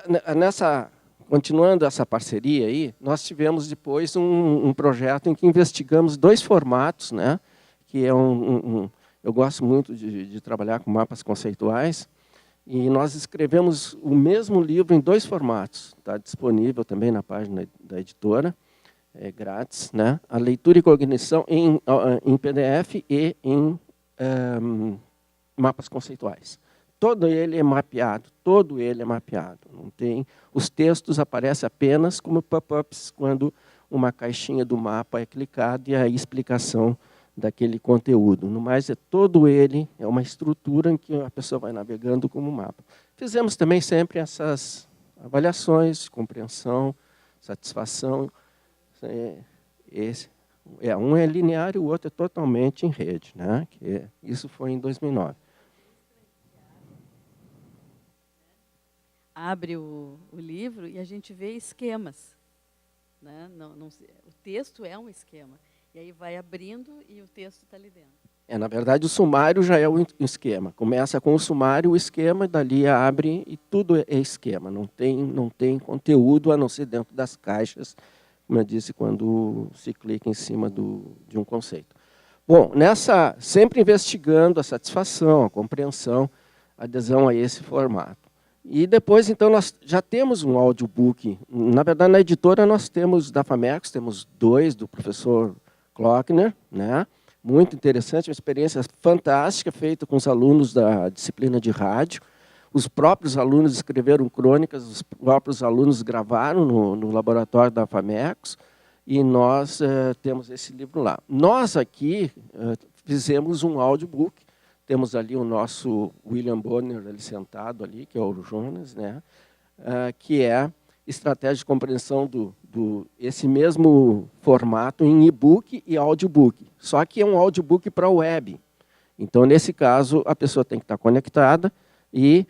continuando essa parceria aí, nós tivemos depois um projeto em que investigamos 2 formatos, né? Que eu gosto muito de trabalhar com mapas conceituais, e nós escrevemos o mesmo livro em 2 formatos. Está disponível também na página da editora, é grátis, né? A leitura e cognição em PDF e em mapas conceituais. Todo ele é mapeado, Não tem, os textos aparecem apenas como pop-ups quando uma caixinha do mapa é clicada e a explicação daquele conteúdo. No mais, todo ele é uma estrutura em que a pessoa vai navegando como mapa. Fizemos também sempre essas avaliações, compreensão, satisfação. Um é linear e o outro é totalmente em rede, né? Isso foi em 2009. Abre o livro e a gente vê esquemas, né? O texto é um esquema. E aí vai abrindo e o texto está ali dentro. Na verdade, o sumário já é o esquema. Começa com o sumário, o esquema, e dali abre e tudo é esquema. Não tem conteúdo a não ser dentro das caixas, como eu disse, quando se clica em cima de um conceito. Bom, sempre investigando a satisfação, a compreensão, a adesão a esse formato. E depois, então, nós já temos um audiobook. Na verdade, na editora nós temos, da FAMECOS, temos 2, do professor Klockner, né? Muito interessante, uma experiência fantástica, feita com os alunos da disciplina de rádio. Os próprios alunos escreveram crônicas, os próprios alunos gravaram no laboratório da FAMECOS, e nós temos esse livro lá. Nós aqui fizemos um audiobook, temos ali o nosso William Bonner ali sentado, ali, que é o Jonas, né? Que é estratégia de compreensão esse mesmo formato em e-book e audiobook. Só que é um audiobook para web. Então, nesse caso, a pessoa tem que estar conectada e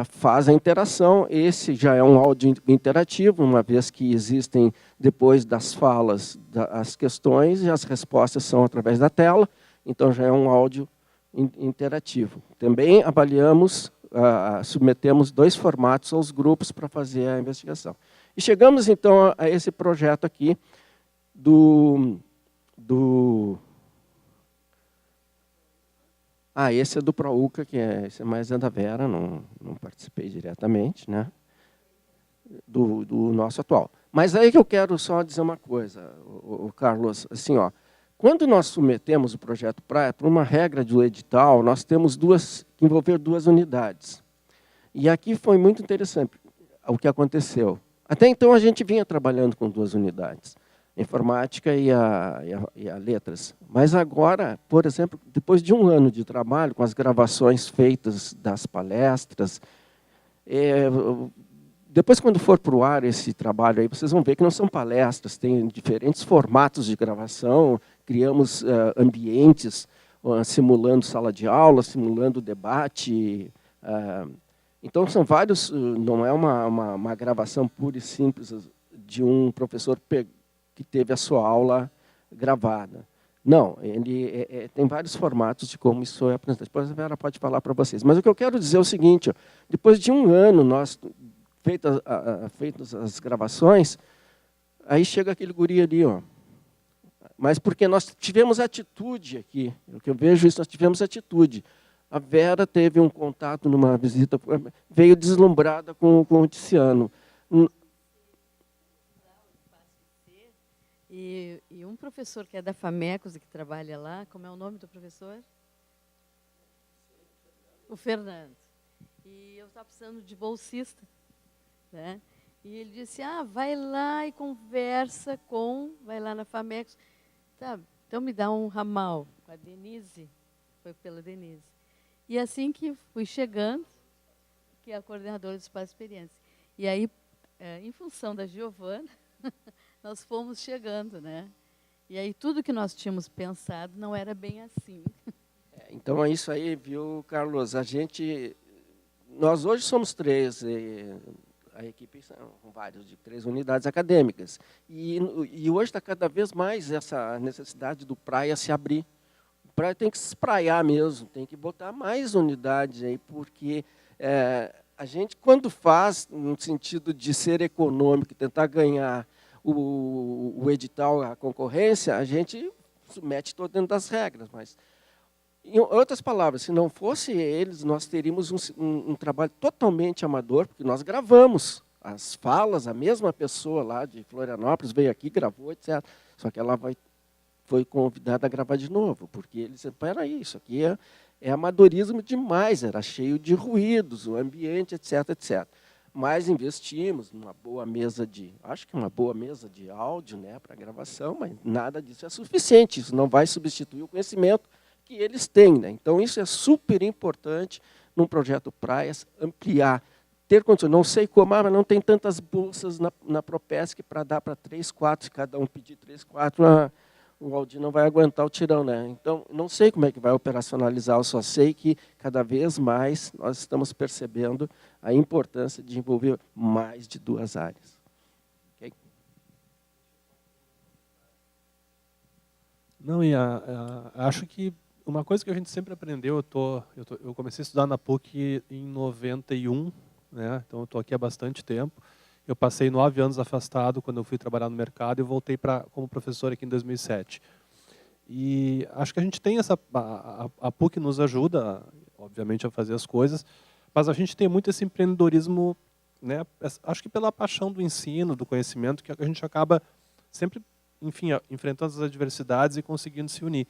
faz a interação. Esse já é um áudio interativo, uma vez que existem, depois das falas, as questões, e as respostas são através da tela. Então, já é um áudio interativo. Também avaliamos, submetemos 2 formatos aos grupos para fazer a investigação. E chegamos, então, a esse projeto aqui esse é do ProUCA, esse é mais da Vera, não participei diretamente, né? Do nosso atual. Mas aí que eu quero só dizer uma coisa, o Carlos, assim, ó, quando nós submetemos o projeto Praia, por uma regra do edital, nós temos que envolver 2 unidades. E aqui foi muito interessante o que aconteceu. Até então, a gente vinha trabalhando com 2 unidades, a informática e a letras. Mas agora, por exemplo, depois de 1 ano de trabalho, com as gravações feitas das palestras, depois, quando for para o ar esse trabalho, aí, vocês vão ver que não são palestras, tem diferentes formatos de gravação, criamos ambientes, simulando sala de aula, simulando debate. Então, são vários, não é uma gravação pura e simples de um professor que teve a sua aula gravada. Não, ele tem vários formatos de como isso é apresentado. Depois a Vera pode falar para vocês. Mas o que eu quero dizer é o seguinte, ó, depois de 1 ano, feitas as gravações, aí chega aquele guri ali, ó. Mas porque nós tivemos atitude aqui, o que eu vejo isso, nós tivemos atitude. A Vera teve um contato numa visita, veio deslumbrada com o Tiziano. E um professor que é da FAMECOS e que trabalha lá, como é o nome do professor? O Fernando. E eu estava precisando de bolsista, né? E ele disse, vai lá e conversa vai lá na FAMECOS. Tá, então me dá um ramal com a Denise, foi pela Denise. E assim que fui chegando, que é a coordenadora do Espaço Experiência. E aí, em função da Giovana, nós fomos chegando, né? E aí tudo que nós tínhamos pensado não era bem assim. Então é isso aí, viu, Carlos? Nós hoje somos 3, a equipe são vários, de 3 unidades acadêmicas. E hoje está cada vez mais essa necessidade do Praia se abrir. O Praia tem que se espraiar mesmo, tem que botar mais unidades aí, porque a gente, quando faz, no sentido de ser econômico, tentar ganhar o edital, a concorrência, a gente mete todo dentro das regras. Mas, em outras palavras, se não fosse eles, nós teríamos um trabalho totalmente amador, porque nós gravamos as falas, a mesma pessoa lá de Florianópolis veio aqui, gravou, etc. Só que ela foi convidada a gravar de novo, porque eles disseram, peraí, isso aqui é amadorismo demais, era cheio de ruídos, o ambiente, etc, etc. Mas investimos numa boa mesa acho que uma boa mesa de áudio, né, para gravação, mas nada disso é suficiente, isso não vai substituir o conhecimento que eles têm, né? Então, isso é super importante num projeto Praias, ampliar ter condições. Não sei como, mas não tem tantas bolsas na Propesc para dar para 3, 4, se cada um pedir 3, 4, o Aldir não vai aguentar o tirão, né? Então, não sei como é que vai operacionalizar, eu só sei que cada vez mais nós estamos percebendo a importância de envolver mais de 2 áreas. Okay? Não, e acho que uma coisa que a gente sempre aprendeu, eu comecei a estudar na PUC em 91, né? Então eu estou aqui há bastante tempo. Eu passei 9 anos afastado quando eu fui trabalhar no mercado e voltei como professor aqui em 2007. E acho que a gente tem a PUC nos ajuda, obviamente, a fazer as coisas, mas a gente tem muito esse empreendedorismo, né? Acho que pela paixão do ensino, do conhecimento, que a gente acaba sempre, enfim, enfrentando as adversidades e conseguindo se unir.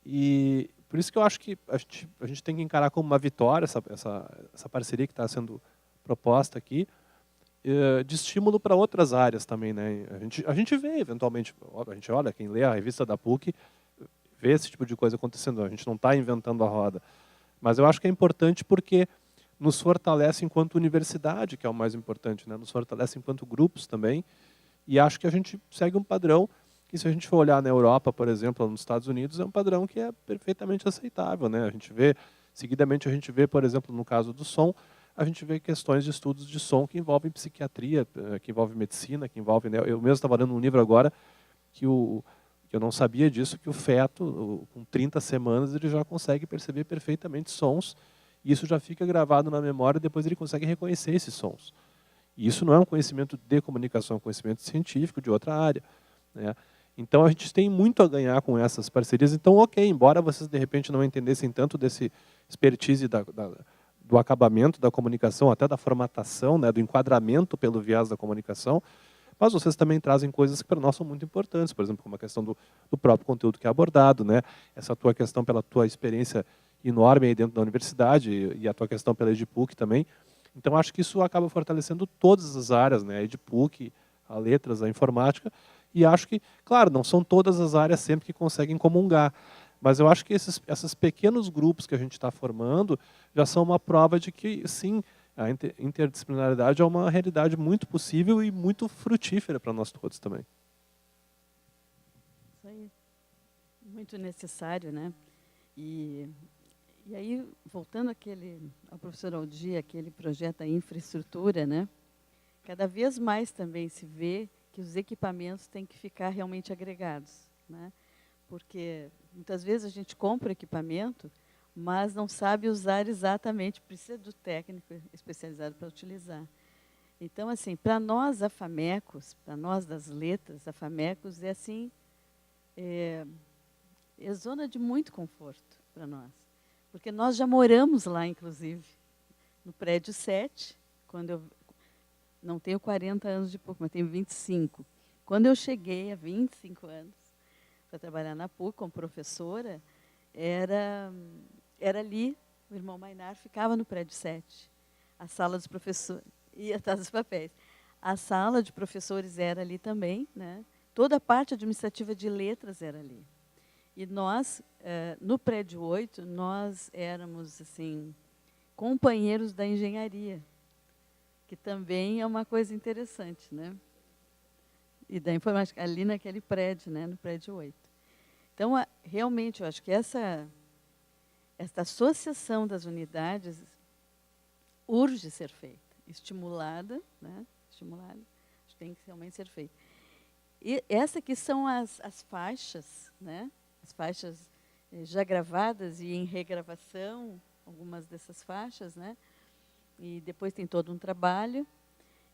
E por isso que eu acho que a gente tem que encarar como uma vitória essa parceria que está sendo proposta aqui, de estímulo para outras áreas também, né? A gente vê, eventualmente, a gente olha, quem lê a revista da PUC, vê esse tipo de coisa acontecendo, a gente não está inventando a roda. Mas eu acho que é importante porque nos fortalece enquanto universidade, que é o mais importante, né? Nos fortalece enquanto grupos também, e acho que a gente segue um padrão que, se a gente for olhar na Europa, por exemplo, nos Estados Unidos, é um padrão que é perfeitamente aceitável, né? A gente vê, seguidamente a gente vê, por exemplo, no caso do som, a gente vê questões de estudos de som que envolvem psiquiatria, que envolvem medicina, que envolvem... Né? Eu mesmo estava lendo um livro agora que eu não sabia disso, que o feto, com 30 semanas, ele já consegue perceber perfeitamente sons, e isso já fica gravado na memória, e depois ele consegue reconhecer esses sons. E isso não é um conhecimento de comunicação, é um conhecimento científico de outra área, né? Então a gente tem muito a ganhar com essas parcerias. Então, ok, embora vocês de repente não entendessem tanto desse expertise do acabamento da comunicação, até da formatação, né, do enquadramento pelo viés da comunicação, mas vocês também trazem coisas que para nós são muito importantes, por exemplo, como a questão do próprio conteúdo que é abordado, né, essa tua questão pela tua experiência enorme aí dentro da universidade e a tua questão pela EDPUC também. Então, acho que isso acaba fortalecendo todas as áreas, né, a EDPUC, a letras, a informática, e acho que, claro, não são todas as áreas sempre que conseguem comungar, mas eu acho que esses pequenos grupos que a gente está formando já são uma prova de que, sim, a interdisciplinaridade é uma realidade muito possível e muito frutífera para nós todos também. Isso aí. Muito necessário, né? E aí, voltando ao professor Aldir, aquele projeto da infraestrutura, né? Cada vez mais também se vê que os equipamentos têm que ficar realmente agregados, né? Porque muitas vezes a gente compra equipamento, mas não sabe usar exatamente, precisa do técnico especializado para utilizar. Então, assim, para nós, a FAMECOS, para nós das letras, a FAMECOS é assim, é zona de muito conforto para nós. Porque nós já moramos lá, inclusive, no prédio 7, quando eu não tenho 40 anos de PUC, mas tenho 25. Quando eu cheguei há 25 anos para trabalhar na PUC como professora, era ali, o irmão Mainar ficava no prédio 7. A sala dos professores, ia atrás dos papéis. A sala de professores era ali também, né? Toda a parte administrativa de letras era ali. E nós, no prédio 8, nós éramos assim, companheiros da engenharia, que também é uma coisa interessante, né? E da informática, ali naquele prédio, né? No prédio 8. Então, realmente, eu acho que esta associação das unidades urge ser feita, estimulada, né? Estimulada, tem que realmente ser feita. E essa que são as faixas, né? As faixas já gravadas e em regravação, algumas dessas faixas, né? E depois tem todo um trabalho.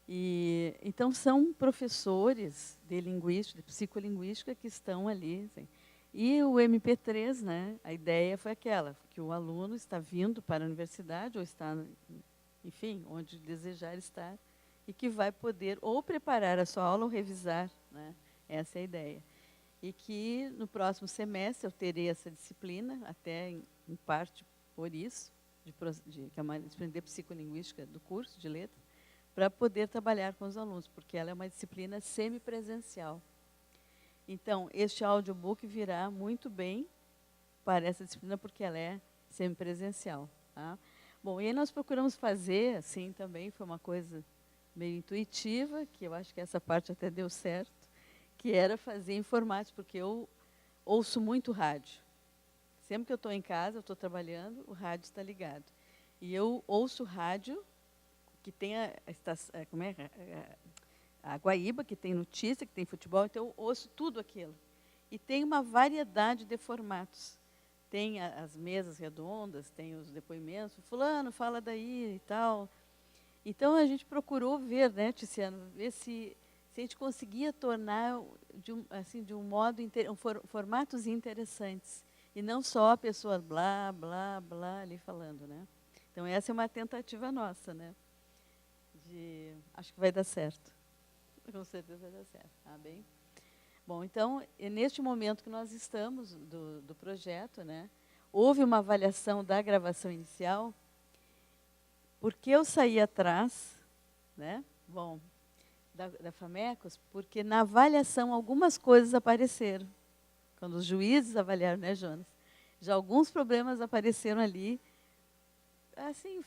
E então são professores de linguística, de psicolinguística que estão ali. Assim. E o MP3, né? A ideia foi aquela, que o aluno está vindo para a universidade ou está, enfim, onde desejar estar e que vai poder ou preparar a sua aula ou revisar, né? Essa é a ideia. E que no próximo semestre eu terei essa disciplina, até em parte por isso, que é uma disciplina de psicolinguística do curso de letras, para poder trabalhar com os alunos, porque ela é uma disciplina semipresencial. Então, este audiobook virá muito bem para essa disciplina, porque ela é semipresencial. Tá? Bom, e aí nós procuramos fazer, assim, também foi uma coisa meio intuitiva, que eu acho que essa parte até deu certo, que era fazer informática, porque eu ouço muito rádio. Sempre que eu estou em casa, eu estou trabalhando, o rádio está ligado. E eu ouço rádio, que tem a Guaíba, que tem notícia, que tem futebol, então eu ouço tudo aquilo. E tem uma variedade de formatos. Tem as mesas redondas, tem os depoimentos, fulano, fala daí e tal. Então, a gente procurou ver, né, Tiziano, ver se a gente conseguia tornar de um modo, formatos interessantes. E não só a pessoa blá, blá, blá ali falando, né? Então, essa é uma tentativa nossa, né? Acho que vai dar certo. Com certeza vai dar certo. Ah, bem. Bom, então, é neste momento que nós estamos do projeto, né, houve uma avaliação da gravação inicial, porque eu saí atrás, né, bom, da FAMECOS, porque na avaliação algumas coisas apareceram. Quando os juízes avaliaram, né, Jonas? Já alguns problemas apareceram ali, assim,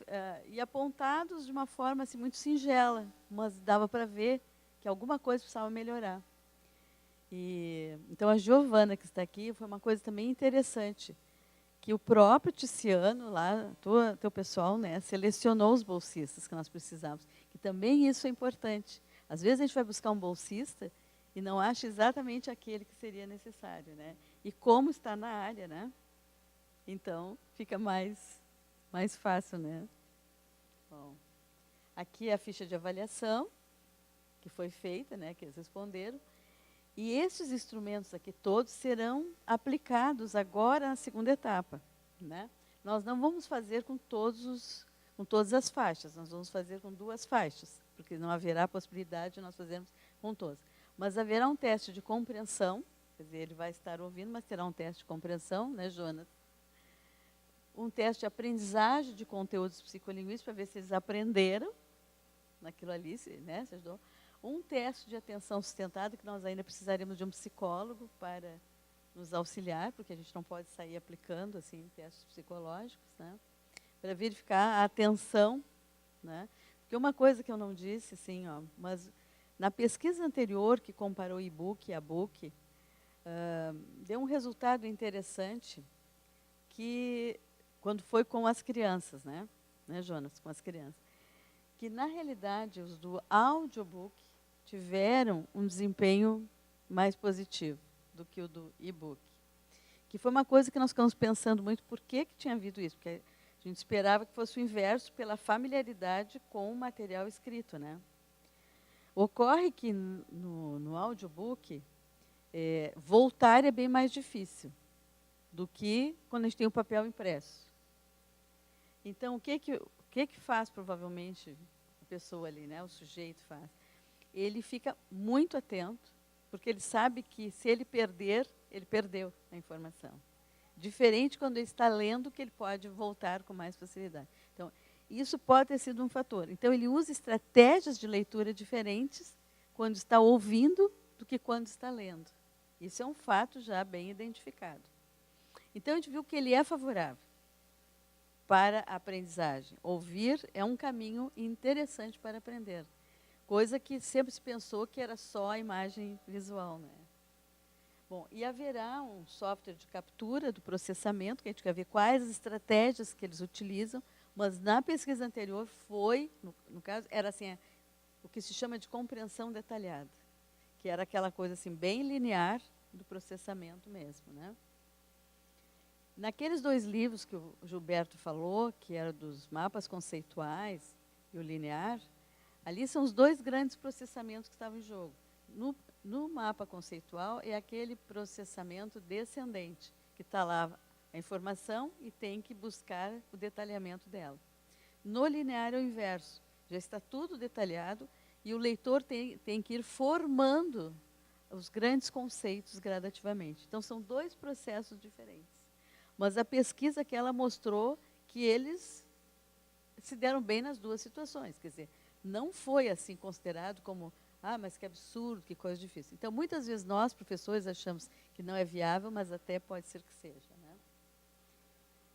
e apontados de uma forma assim, muito singela, mas dava para ver que alguma coisa precisava melhorar. Então, a Giovana, que está aqui, foi uma coisa também interessante, que o próprio Tiziano, lá, teu pessoal, né, selecionou os bolsistas que nós precisávamos. E também isso é importante. Às vezes, a gente vai buscar um bolsista e não acha exatamente aquele que seria necessário, né? E como está na área, né? Então, fica mais fácil, né? Bom, aqui é a ficha de avaliação, que foi feita, né, que eles responderam. E esses instrumentos aqui todos serão aplicados agora na segunda etapa, né? Nós não vamos fazer com todas as faixas, nós vamos fazer com 2 faixas, porque não haverá possibilidade de nós fazermos com todas. Mas haverá um teste de compreensão, quer dizer, ele vai estar ouvindo, mas terá um teste de compreensão, né, Jonas? Um teste de aprendizagem de conteúdos psicolinguísticos, para ver se eles aprenderam naquilo ali, né? Um teste de atenção sustentada, que nós ainda precisaremos de um psicólogo para nos auxiliar, porque a gente não pode sair aplicando assim testes psicológicos, né? Para verificar a atenção, né? Porque uma coisa que eu não disse, assim, ó, mas na pesquisa anterior que comparou e-book e a-book, deu um resultado interessante, que quando foi com as crianças, né, Jonas, com as crianças, que na realidade os do audiobook tiveram um desempenho mais positivo do que o do e-book. Que foi uma coisa que nós ficamos pensando muito, por que tinha havido isso? Porque a gente esperava que fosse o inverso, pela familiaridade com o material escrito, né? Ocorre que no audiobook, voltar é bem mais difícil do que quando a gente tem o papel impresso. Então, o que faz, provavelmente, a pessoa ali, né, o sujeito faz? Ele fica muito atento, porque ele sabe que, se ele perder, ele perdeu a informação. Diferente quando ele está lendo, que ele pode voltar com mais facilidade. Então, isso pode ter sido um fator. Então, ele usa estratégias de leitura diferentes quando está ouvindo do que quando está lendo. Isso é um fato já bem identificado. Então, a gente viu que ele é favorável para a aprendizagem. Ouvir é um caminho interessante para aprender. Coisa que sempre se pensou que era só a imagem visual, né? Bom, e haverá um software de captura do processamento, que a gente quer ver quais as estratégias que eles utilizam, mas na pesquisa anterior foi, no caso, era assim, o que se chama de compreensão detalhada, que era aquela coisa assim, bem linear do processamento mesmo, né? Naqueles 2 livros que o Gilberto falou, que eram dos mapas conceituais e o linear, ali são os 2 grandes processamentos que estavam em jogo. No mapa conceitual é aquele processamento descendente, que está lá a informação e tem que buscar o detalhamento dela. No linear é o inverso, já está tudo detalhado e o leitor tem que ir formando os grandes conceitos gradativamente. Então, são 2 processos diferentes. Mas a pesquisa que ela mostrou que eles se deram bem nas 2 situações, quer dizer, não foi assim considerado como, mas que absurdo, que coisa difícil. Então, muitas vezes nós, professores, achamos que não é viável, mas até pode ser que seja, né?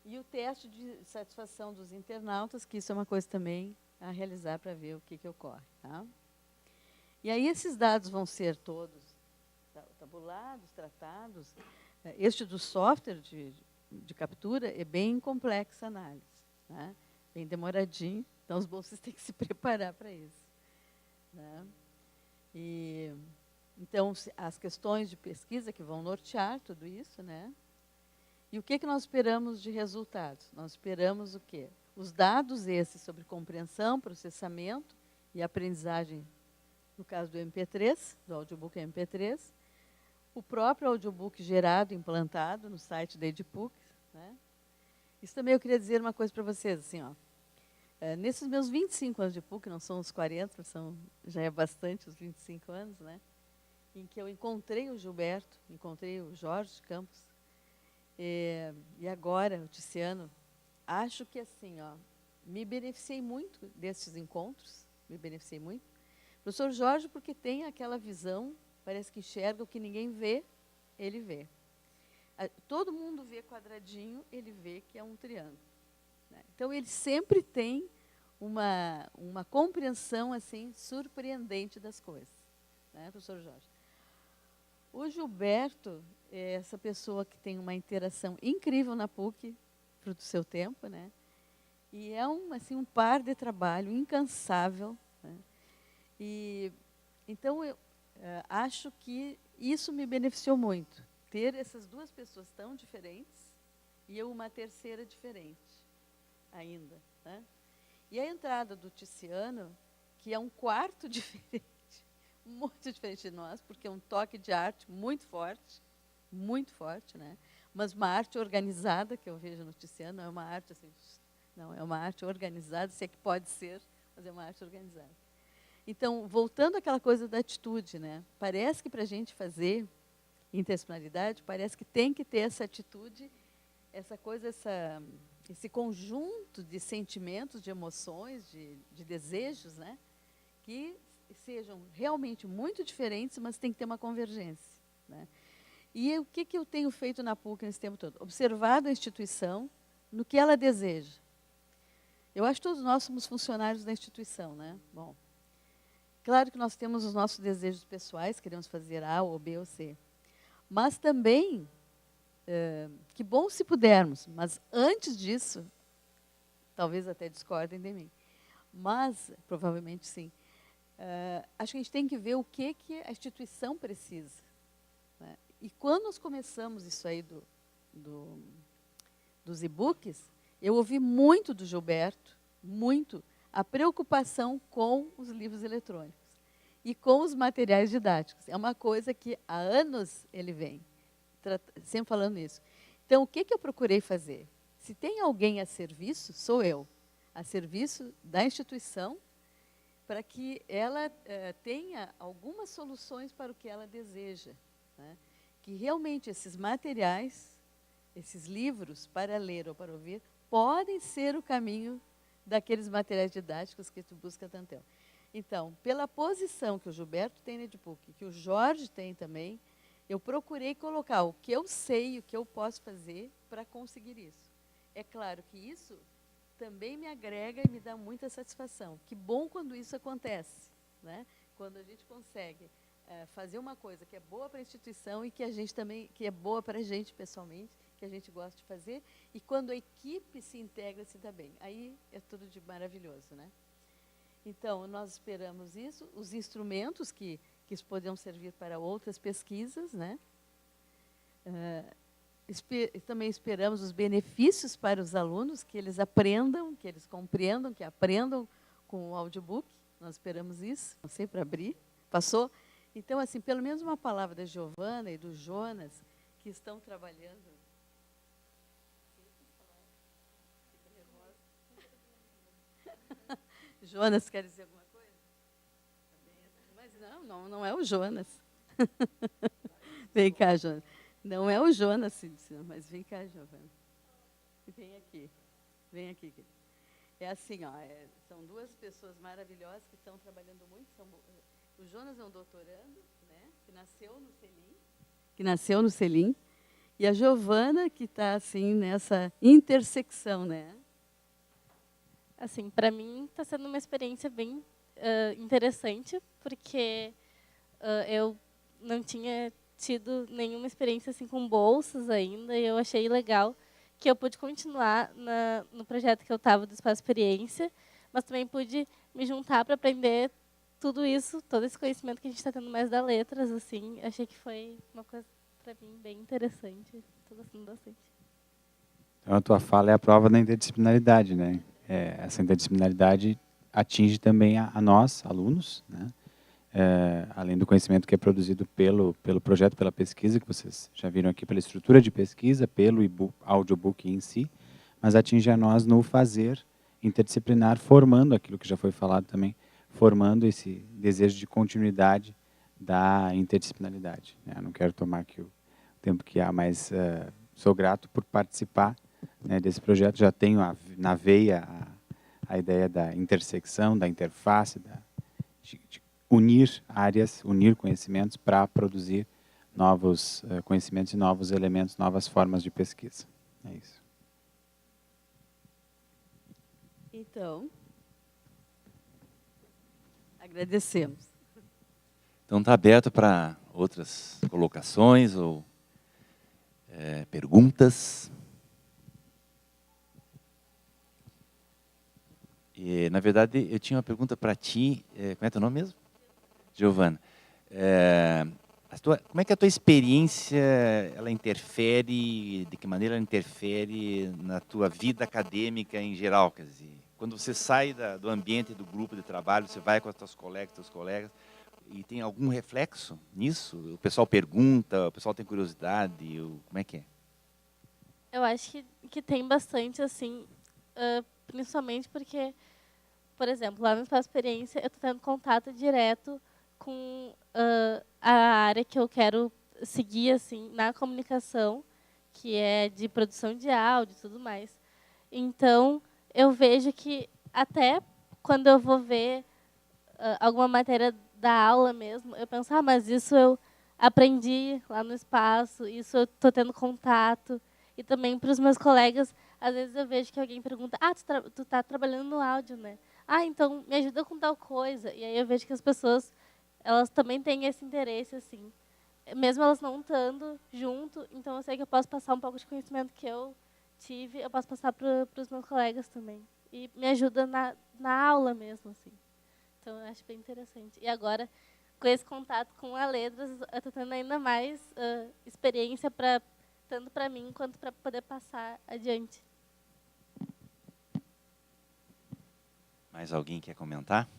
E o teste de satisfação dos internautas, que isso é uma coisa também a realizar para ver o que ocorre. Tá? E aí esses dados vão ser todos tabulados, tratados. Este do software de captura é bem complexa a análise, né? Bem demoradinho, então os bolsistas têm que se preparar para isso. Né? E, então, as questões de pesquisa que vão nortear tudo isso, né? E o que nós esperamos de resultados? Nós esperamos o quê? Os dados esses sobre compreensão, processamento e aprendizagem, no caso do MP3, do audiobook MP3, o próprio audiobook gerado, implantado no site da Edipuc, né? Isso também eu queria dizer uma coisa para vocês, assim, ó. Nesses meus 25 anos de PUC, não são os 40, já é bastante os 25 anos, né? Em que eu encontrei o Gilberto, encontrei o Jorge Campos, e agora o Ticiano. Acho que, assim, ó, me beneficiei muito desses encontros, me beneficiei muito. O professor Jorge, porque tem aquela visão, parece que enxerga o que ninguém vê, ele vê. Todo mundo vê quadradinho, ele vê que é um triângulo. Né? Então, ele sempre tem uma compreensão assim surpreendente das coisas. Né, professor Jorge? O Gilberto é essa pessoa que tem uma interação incrível na PUC, fruto do seu tempo, né? E é um par de trabalho incansável. Né? E, então, eu acho que isso me beneficiou muito, ter essas duas pessoas tão diferentes e eu uma terceira diferente ainda. Né? E a entrada do Ticiano, que é um quarto diferente, muito diferente de nós, porque é um toque de arte muito forte, né? Mas uma arte organizada, que eu vejo no Ticiano, não é uma arte assim, não, é uma arte organizada, se é que pode ser, mas é uma arte organizada. Então, voltando àquela coisa da atitude, né? Parece que para a gente fazer interdisciplinaridade, parece que tem que ter essa atitude, essa coisa, esse conjunto de sentimentos, de emoções, de desejos, né? Que sejam realmente muito diferentes, mas tem que ter uma convergência. Né? E o que eu tenho feito na PUC nesse tempo todo? Observado a instituição no que ela deseja. Eu acho que todos nós somos funcionários da instituição. Né? Bom, claro que nós temos os nossos desejos pessoais, queremos fazer A, ou B, ou C. Mas também, que bom se pudermos, mas antes disso, talvez até discordem de mim, mas, provavelmente sim, acho que a gente tem que ver o que a instituição precisa. Né? E quando nós começamos isso aí dos e-books, eu ouvi muito do Gilberto, muito, a preocupação com os livros eletrônicos e com os materiais didáticos. É uma coisa que há anos ele vem sempre falando isso. Então, o que eu procurei fazer? Se tem alguém a serviço, sou eu, a serviço da instituição, para que ela tenha algumas soluções para o que ela deseja. Né? Que realmente esses materiais, esses livros para ler ou para ouvir, podem ser o caminho daqueles materiais didáticos que tu busca tanto. Então, pela posição que o Gilberto tem na Edipuc, que o Jorge tem também, eu procurei colocar o que eu sei, o que eu posso fazer para conseguir isso. É claro que isso também me agrega e me dá muita satisfação. Que bom quando isso acontece, né? Quando a gente consegue fazer uma coisa que é boa para a instituição e que a gente também, que é boa para a gente pessoalmente, que a gente gosta de fazer, e quando a equipe se integra, se dá bem. Aí é tudo de maravilhoso, né? Então, nós esperamos isso, os instrumentos que poderiam servir para outras pesquisas, né? Também esperamos os benefícios para os alunos, que eles aprendam, que eles compreendam, que aprendam com o audiobook. Nós esperamos isso, não sei, para abrir. Passou? Então, assim, pelo menos uma palavra da Giovana e do Jonas, que estão trabalhando. Jonas quer dizer alguma coisa? Mas não é o Jonas. Vem cá, Jonas. Não é o Jonas, mas vem cá, Giovana. Vem aqui. É assim, ó, são duas pessoas maravilhosas que estão trabalhando muito. O Jonas é um doutorando, né, que nasceu no Selim, E a Giovana, que está assim, nessa intersecção, né? Assim, para mim está sendo uma experiência bem interessante, porque eu não tinha tido nenhuma experiência assim com bolsas ainda, e eu achei legal que eu pude continuar no projeto que eu estava do Espaço Experiência, mas também pude me juntar para aprender tudo isso, todo esse conhecimento que a gente está tendo mais da letras, assim. Achei que foi uma coisa, para mim, bem interessante. Estou gostando bastante. Então, a tua fala é a prova da interdisciplinaridade, né? Essa interdisciplinaridade atinge também a nós, alunos, né? Além do conhecimento que é produzido pelo projeto, pela pesquisa, que vocês já viram aqui, pela estrutura de pesquisa, pelo audiobook em si, mas atinge a nós no fazer interdisciplinar, formando aquilo que já foi falado também, formando esse desejo de continuidade da interdisciplinaridade, né? Eu não quero tomar aqui o tempo que há, mas sou grato por participar, né, desse projeto. Já tenho na veia a ideia da intersecção, da interface, de unir áreas, unir conhecimentos para produzir novos conhecimentos e novos elementos, novas formas de pesquisa. É isso. Então, agradecemos. Então está aberto para outras colocações ou perguntas. E, na verdade, eu tinha uma pergunta para ti. Como é teu nome mesmo? Giovana. Como é que a tua experiência ela interfere, de que maneira ela interfere na tua vida acadêmica em geral? Quer dizer, quando você sai do ambiente do grupo de trabalho, você vai com os teus colegas, e tem algum reflexo nisso? O pessoal pergunta, o pessoal tem curiosidade, como é que é? Eu acho que tem bastante, assim, principalmente porque, por exemplo, lá no Espaço Experiência, eu estou tendo contato direto com a área que eu quero seguir, assim, na comunicação, que é de produção de áudio e tudo mais. Então, eu vejo que até quando eu vou ver alguma matéria da aula mesmo, eu penso, mas isso eu aprendi lá no espaço, isso eu estou tendo contato. E também para os meus colegas, às vezes eu vejo que alguém pergunta, tu está trabalhando no áudio, né? Então me ajuda com tal coisa. E aí eu vejo que as pessoas, elas também têm esse interesse, assim. Mesmo elas não estando junto, então eu sei que eu posso passar um pouco de conhecimento que eu tive, eu posso passar para os meus colegas também. E me ajuda na aula mesmo, assim. Então eu acho bem interessante. E agora, com esse contato com a letras, eu estou tendo ainda mais experiência tanto para mim quanto para poder passar adiante. Mais alguém quer comentar?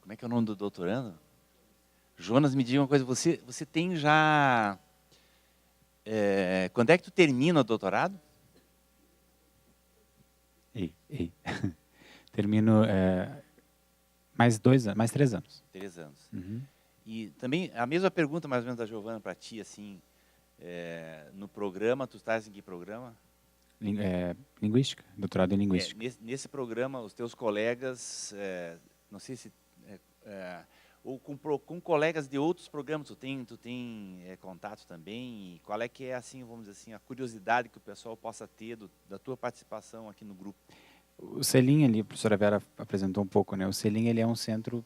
Como é que é o nome do doutorando? Jonas, me diga uma coisa, você tem já... quando é que tu termina o doutorado? Termino mais 3 anos. 3 anos. Uhum. E também, a mesma pergunta mais ou menos da Giovana para ti, assim, no programa, tu estás em que programa? Linguística, doutorado em linguística. Nesse programa, os teus colegas, não sei se... ou com colegas de outros programas, tu tem contato também? E qual é que é, assim, vamos dizer assim, a curiosidade que o pessoal possa ter da tua participação aqui no grupo? O Selim ali, a professora Vera apresentou um pouco, né? O Selim, ele é um centro,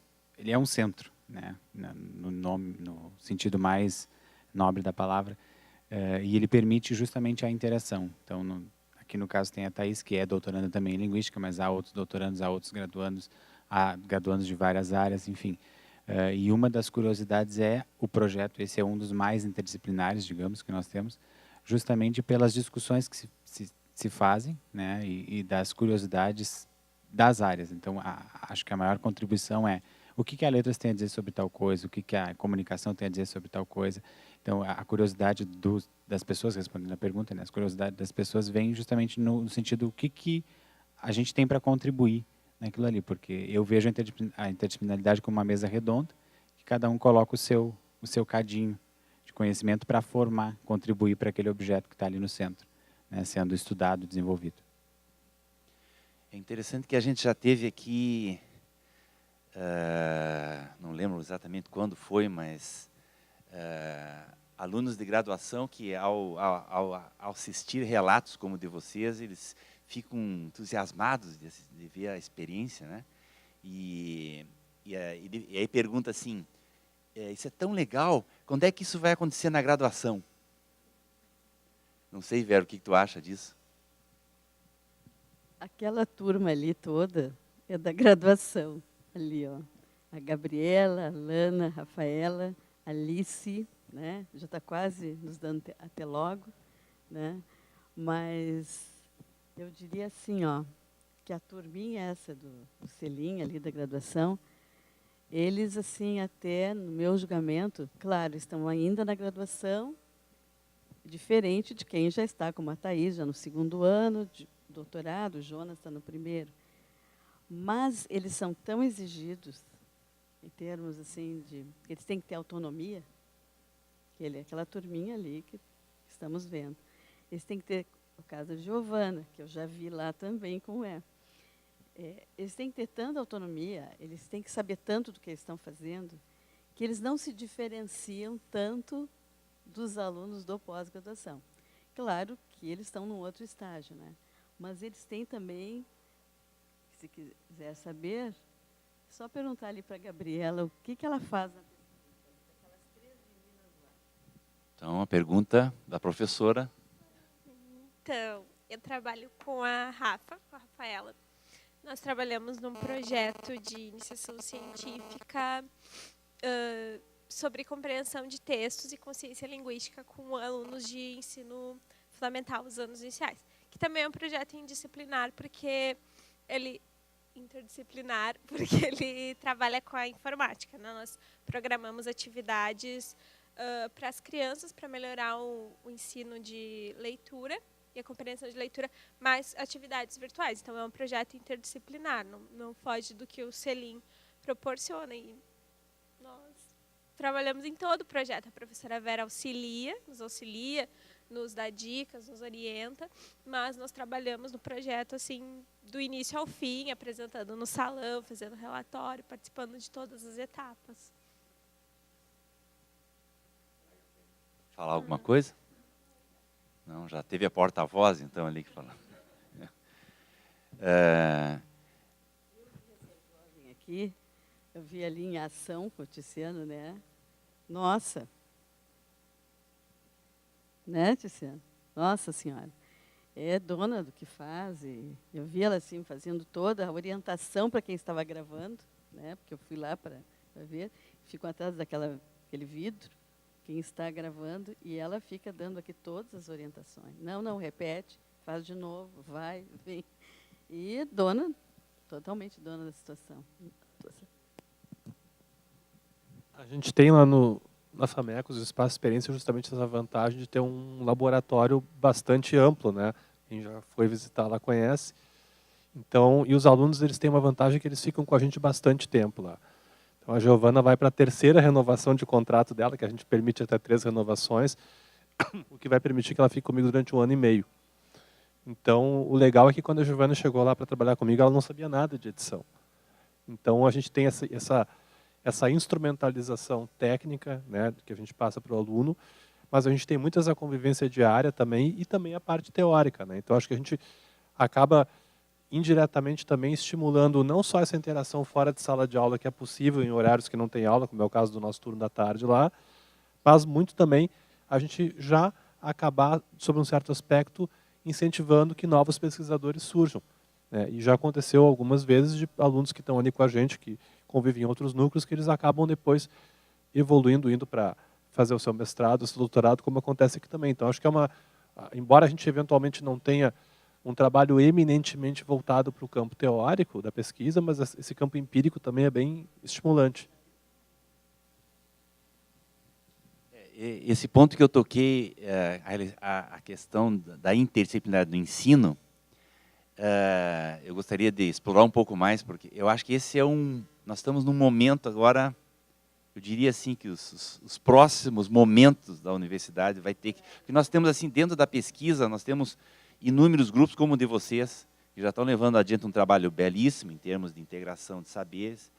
né? No nome, no sentido mais nobre da palavra, e ele permite justamente a interação. Então, aqui no caso tem a Thaís, que é doutoranda também em linguística, mas há outros doutorandos, há outros graduandos, há graduandos de várias áreas, enfim. E uma das curiosidades é o projeto, esse é um dos mais interdisciplinares, digamos, que nós temos, justamente pelas discussões que se fazem, né, e das curiosidades das áreas. Então, acho que a maior contribuição é o que a letras tem a dizer sobre tal coisa, o que a comunicação tem a dizer sobre tal coisa. Então, a curiosidade das pessoas, respondendo a pergunta, né, as curiosidades das pessoas vem justamente no sentido do que a gente tem para contribuir naquilo ali, porque eu vejo a interdisciplinaridade como uma mesa redonda, que cada um coloca o seu cadinho de conhecimento para formar, contribuir para aquele objeto que está ali no centro, né, sendo estudado, desenvolvido. É interessante que a gente já teve aqui, não lembro exatamente quando foi, mas alunos de graduação que, ao assistir relatos como o de vocês, eles ficam entusiasmados de ver a experiência, né? E aí pergunta assim, isso é tão legal, quando é que isso vai acontecer na graduação? Não sei, Vera, o que tu acha disso? Aquela turma ali toda é da graduação. Ali, ó. A Gabriela, a Lana, a Rafaela, a Alice, né? Já está quase nos dando até logo, né? Mas eu diria assim, ó, que a turminha essa do selinho ali da graduação, eles, assim, até no meu julgamento, claro, estão ainda na graduação, diferente de quem já está, como a Thaís, já no 2º ano de doutorado, o Jonas está no 1º. Mas eles são tão exigidos, em termos assim de... Eles têm que ter autonomia, que aquela turminha ali que estamos vendo. Eles têm que ter, o caso da Giovana, que eu já vi lá também com ela. Eles têm que ter tanta autonomia, eles têm que saber tanto do que eles estão fazendo, que eles não se diferenciam tanto dos alunos do pós-graduação. Claro que eles estão num outro estágio, né? Mas eles têm também, se quiser saber, só perguntar ali para a Gabriela o que ela faz na pesquisa, aquelas 3 meninas lá. Então, a pergunta da professora. Então, eu trabalho com a Rafa, com a Rafaela. Nós trabalhamos num projeto de iniciação científica sobre compreensão de textos e consciência linguística com alunos de ensino fundamental, os anos iniciais, que também é um projeto interdisciplinar, porque ele trabalha com a informática, né? Nós programamos atividades para as crianças, para melhorar o ensino de leitura e a compreensão de leitura, mais atividades virtuais. Então, é um projeto interdisciplinar, não foge do que o Selim proporciona. E nós trabalhamos em todo o projeto. A professora Vera nos auxilia, nos dá dicas, nos orienta, mas nós trabalhamos no projeto assim do início ao fim, apresentando no salão, fazendo relatório, participando de todas as etapas. Falar alguma coisa? Não, já teve a porta-voz, então, ali que falou. Aqui, eu vi ali em ação com o Tiziano, né? Nossa! Né, Tiziano? Nossa Senhora! É dona do que faz. E eu vi ela assim, fazendo toda a orientação para quem estava gravando, né? Porque eu fui lá para ver. Fico atrás daquele vidro, quem está gravando, e ela fica dando aqui todas as orientações. Não, repete, faz de novo, vai, vem. E totalmente dona da situação. A gente tem lá na FAMECOS, o Espaço Experiência, justamente essa vantagem de ter um laboratório bastante amplo, né? Quem já foi visitar lá conhece. Então, e os alunos, eles têm uma vantagem que eles ficam com a gente bastante tempo lá. Então, a Giovana vai para a 3ª renovação de contrato dela, que a gente permite até 3 renovações, o que vai permitir que ela fique comigo durante 1 ano e meio. Então, o legal é que quando a Giovana chegou lá para trabalhar comigo, ela não sabia nada de edição. Então, a gente tem essa instrumentalização técnica, né, que a gente passa para o aluno, mas a gente tem muitas a convivência diária também e também a parte teórica, né? Então, acho que a gente acaba indiretamente também estimulando não só essa interação fora de sala de aula, que é possível em horários que não tem aula, como é o caso do nosso turno da tarde lá, mas muito também a gente já acabar, sob um certo aspecto, incentivando que novos pesquisadores surjam, né? E já aconteceu algumas vezes de alunos que estão ali com a gente, que convivem em outros núcleos, que eles acabam depois evoluindo, indo para fazer o seu mestrado, o seu doutorado, como acontece aqui também. Então, acho que embora a gente eventualmente não tenha um trabalho eminentemente voltado para o campo teórico da pesquisa, mas esse campo empírico também é bem estimulante. Esse ponto que eu toquei, a questão da interdisciplinaridade do ensino, eu gostaria de explorar um pouco mais, porque eu acho que esse nós estamos num momento agora, eu diria assim, que os próximos momentos da universidade vai ter que nós temos assim, dentro da pesquisa, nós temos inúmeros grupos como o de vocês, que já estão levando adiante um trabalho belíssimo em termos de integração de saberes,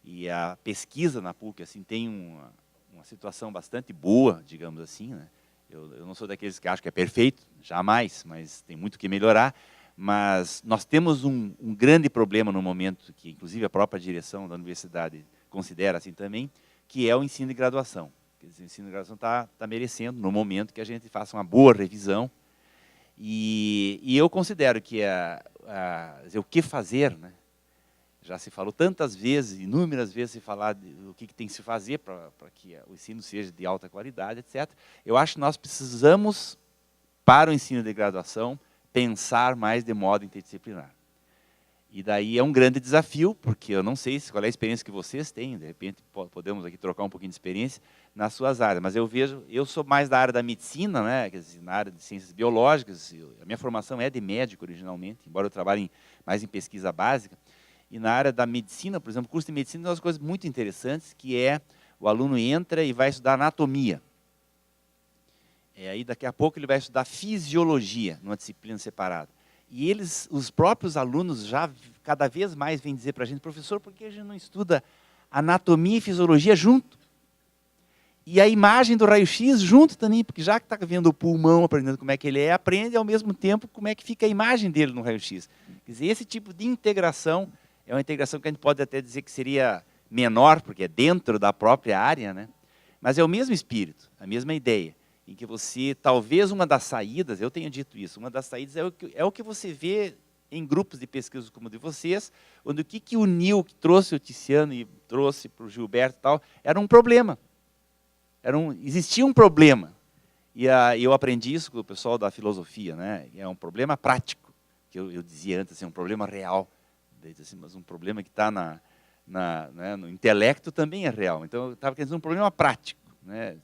e a pesquisa na PUC assim, tem um uma situação bastante boa, digamos assim, né? Eu não sou daqueles que acham que é perfeito, jamais, mas tem muito que melhorar. Mas nós temos um grande problema no momento, que inclusive a própria direção da universidade considera assim também, que é o ensino de graduação. Quer dizer, o ensino de graduação está merecendo, no momento, que a gente faça uma boa revisão. E eu considero que o que fazer, né? Já se falou tantas vezes, inúmeras vezes se falar do que tem que se fazer para que o ensino seja de alta qualidade, etc. Eu acho que nós precisamos, para o ensino de graduação, pensar mais de modo interdisciplinar. E daí é um grande desafio, porque eu não sei qual é a experiência que vocês têm, de repente podemos aqui trocar um pouquinho de experiência nas suas áreas, mas eu sou mais da área da medicina, né, quer dizer, na área de ciências biológicas, a minha formação é de médico originalmente, embora eu trabalhe mais em pesquisa básica. E na área da medicina, por exemplo, o curso de medicina tem umas coisas muito interessantes, que é o aluno entra e vai estudar anatomia. Aí daqui a pouco ele vai estudar fisiologia, numa disciplina separada. E os próprios alunos já cada vez mais vêm dizer para a gente, professor, por que a gente não estuda anatomia e fisiologia junto? E a imagem do raio-x junto também, porque já que está vendo o pulmão, aprendendo como é que ele é, aprende ao mesmo tempo como é que fica a imagem dele no raio-x. Quer dizer, esse tipo de integração é uma integração que a gente pode até dizer que seria menor, porque é dentro da própria área, né? Mas é o mesmo espírito, a mesma ideia, em que você, talvez uma das saídas, eu tenho dito isso, uma das saídas é o que você vê em grupos de pesquisa como o de vocês, onde o que uniu, que trouxe o Tiziano e trouxe para o Gilberto e tal, era um problema. Existia um problema. E eu aprendi isso com o pessoal da filosofia, né? É um problema prático, que eu dizia antes, assim, um problema real. Assim, mas um problema que está né, no intelecto também é real. Então, eu estava querendo dizer um problema prático, né?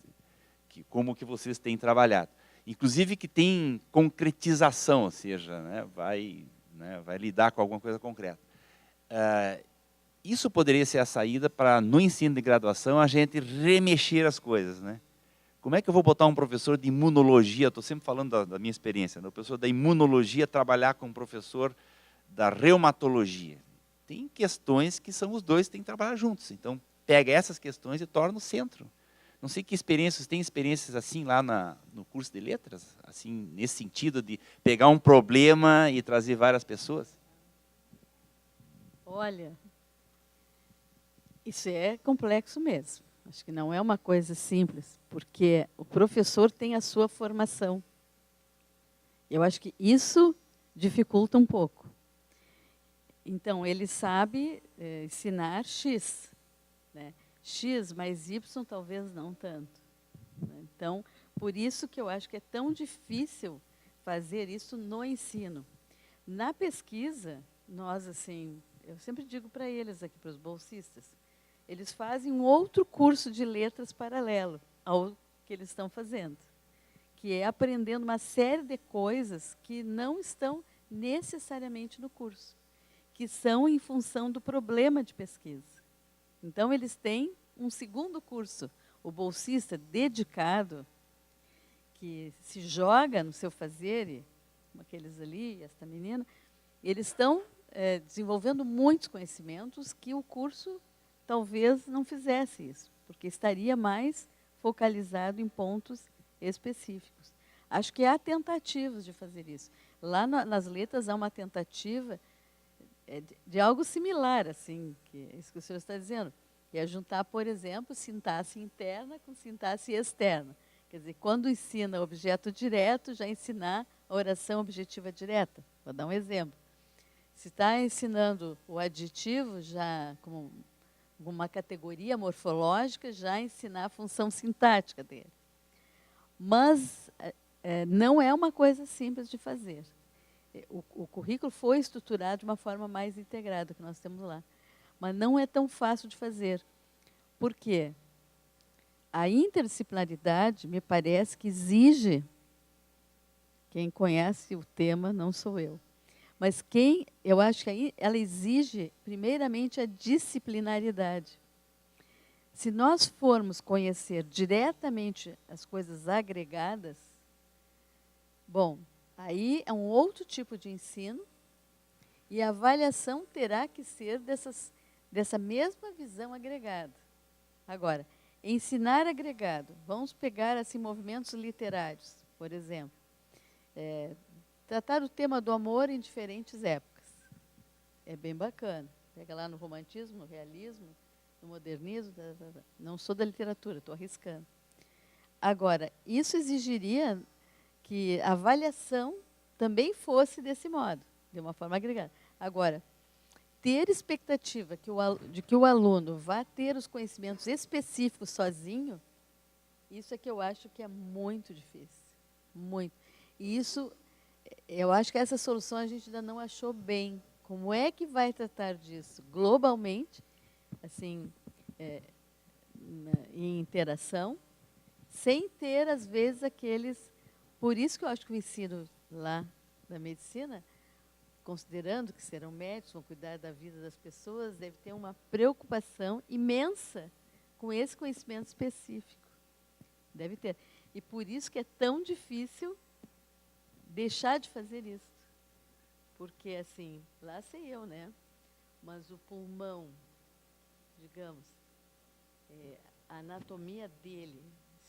Como que vocês têm trabalhado. Inclusive que tem concretização, ou seja, né, vai lidar com alguma coisa concreta. Isso poderia ser a saída para, no ensino de graduação, a gente remexer as coisas, né? Como é que eu vou botar um professor de imunologia, estou sempre falando da minha experiência, né? O professor da imunologia trabalhar com um professor da reumatologia? Tem questões que são os dois que têm que trabalhar juntos. Então, pega essas questões e torna o centro. Não sei que experiências, tem experiências assim lá no curso de letras? Assim, nesse sentido de pegar um problema e trazer várias pessoas? Olha, isso é complexo mesmo. Acho que não é uma coisa simples, porque o professor tem a sua formação. Eu acho que isso dificulta um pouco. Então, ele sabe ensinar X, né? X mais Y talvez não tanto, né? Então, por isso que eu acho que é tão difícil fazer isso no ensino. Na pesquisa, nós, assim, eu sempre digo para eles aqui, para os bolsistas, eles fazem um outro curso de letras paralelo ao que eles estão fazendo, que é aprendendo uma série de coisas que não estão necessariamente no curso, que são em função do problema de pesquisa. Então, eles têm um segundo curso, o bolsista dedicado, que se joga no seu fazer, como aqueles ali, esta menina, eles estão desenvolvendo muitos conhecimentos que o curso talvez não fizesse isso, porque estaria mais focalizado em pontos específicos. Acho que há tentativas de fazer isso. Lá nas letras há uma tentativa de algo similar, assim, que é isso que o senhor está dizendo, que é juntar, por exemplo, sintaxe interna com sintaxe externa. Quer dizer, quando ensina objeto direto, já ensinar a oração objetiva direta. Vou dar um exemplo. Se está ensinando o aditivo, já como uma categoria morfológica, já ensinar a função sintática dele. Mas não é uma coisa simples de fazer. O currículo foi estruturado de uma forma mais integrada, que nós temos lá. Mas não é tão fácil de fazer. Por quê? A interdisciplinaridade, me parece que exige, quem conhece o tema não sou eu, mas eu acho que ela exige, primeiramente, a disciplinaridade. Se nós formos conhecer diretamente as coisas agregadas, bom, aí é um outro tipo de ensino e a avaliação terá que ser dessa mesma visão agregada. Agora, Ensinar agregado. Vamos pegar assim, movimentos literários, por exemplo. Tratar o tema do amor em diferentes épocas. É bem bacana. Pega lá no romantismo, no realismo, no modernismo. Não sou da literatura, estou arriscando. Agora, isso exigiria que a avaliação também fosse desse modo, de uma forma agregada. Agora, ter expectativa de que o aluno vá ter os conhecimentos específicos sozinho, isso é que eu acho que é muito difícil. Muito. E isso, eu acho que essa solução a gente ainda não achou bem. Como é que vai tratar disso globalmente, assim, em interação, sem ter, às vezes, aqueles... Por isso que eu acho que o ensino lá da medicina, considerando que serão médicos, vão cuidar da vida das pessoas, deve ter uma preocupação imensa com esse conhecimento específico. Deve ter. E por isso que é tão difícil deixar de fazer isso. Porque, assim, lá sei eu, né? Mas o pulmão, digamos, a anatomia dele,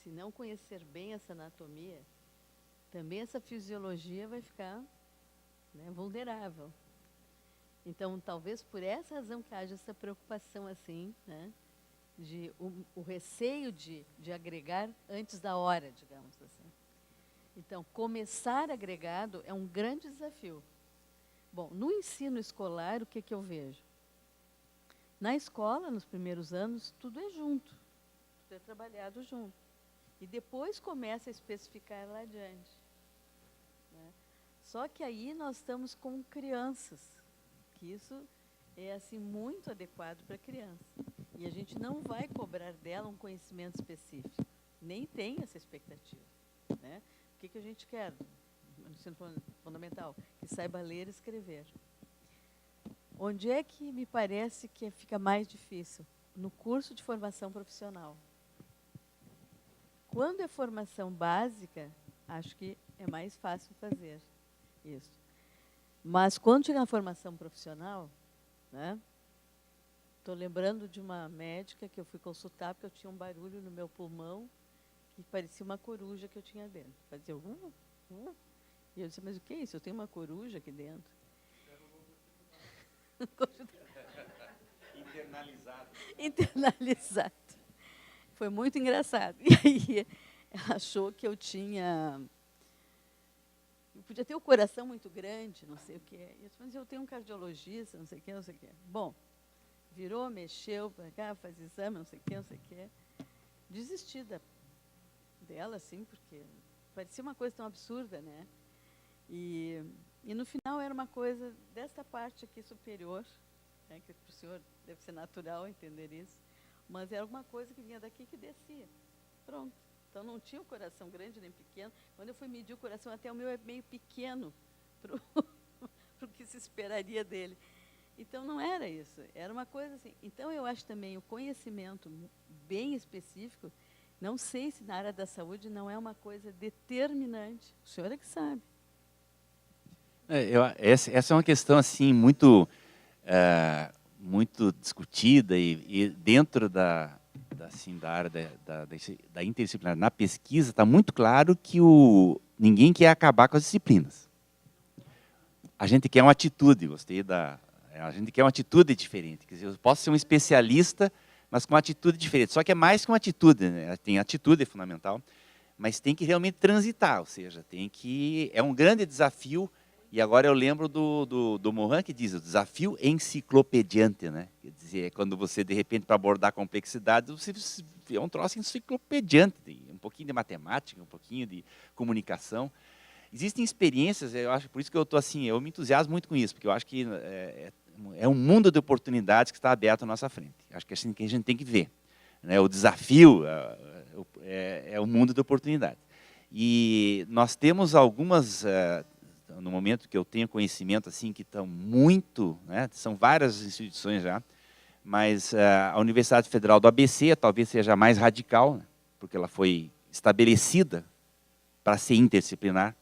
se não conhecer bem essa anatomia, também essa fisiologia vai ficar, né, vulnerável. Então, talvez por essa razão que haja essa preocupação assim, né, de o receio de agregar antes da hora, digamos assim. Então, começar agregado é um grande desafio. Bom, no ensino escolar, o que eu vejo? Na escola, nos primeiros anos, tudo é junto, tudo é trabalhado junto. E depois começa a especificar lá adiante. Né? Só que aí nós estamos com crianças, que isso é assim, muito adequado para criança. E a gente não vai cobrar dela um conhecimento específico, nem tem essa expectativa. Né? O que a gente quer no ensino fundamental? Que saiba ler e escrever. Onde é que me parece que fica mais difícil? No curso de formação profissional. Quando é formação básica, acho que é mais fácil fazer isso. Mas quando chega na formação profissional, né, estou lembrando de uma médica que eu fui consultar porque eu tinha um barulho no meu pulmão que parecia uma coruja que eu tinha dentro. Fazia E eu disse, mas o que é isso? Eu tenho uma coruja aqui dentro. Internalizado. Internalizado. Foi muito engraçado. E aí ela achou que eu tinha... Eu podia ter o coração muito grande, não sei o quê. E eu disse, mas eu tenho um cardiologista, não sei o quê, não sei o quê. Bom, virou, mexeu para cá, faz exame, não sei o quê, não sei o quê. Desisti dela, assim, porque parecia uma coisa tão absurda, né? E no final era uma coisa desta parte aqui superior, né, que para o senhor deve ser natural entender isso, mas era alguma coisa que vinha daqui que descia. Pronto. Então não tinha o coração grande nem pequeno. Quando eu fui medir o coração, até o meu é meio pequeno para o que se esperaria dele. Então não era isso, era uma coisa assim. Então eu acho também o conhecimento bem específico, não sei se na área da saúde não é uma coisa determinante. O senhor é que sabe. Essa é uma questão assim muito muito discutida e dentro da área da interdisciplinar, na pesquisa, está muito claro que ninguém quer acabar com as disciplinas. A gente quer uma atitude, a gente quer uma atitude diferente. Quer dizer, eu posso ser um especialista, mas com uma atitude diferente. Só que é mais que uma atitude, né? Tem atitude, é fundamental, mas tem que realmente transitar, ou seja, é um grande desafio. E agora eu lembro do Morin, que diz, o desafio enciclopediante, né? Quer dizer, quando você, de repente, para abordar a complexidade, você é um troço enciclopediante, um pouquinho de matemática, um pouquinho de comunicação. Existem experiências, eu acho, por isso que eu estou assim, eu me entusiasmo muito com isso, porque eu acho que é um mundo de oportunidades que está aberto à nossa frente. Acho que é assim que a gente tem que ver. Né? O desafio é um mundo de oportunidades. E nós temos algumas... no momento que eu tenho conhecimento assim que estão muito, né, são várias instituições já, mas a Universidade Federal do ABC talvez seja a mais radical, né, porque ela foi estabelecida para ser interdisciplinar.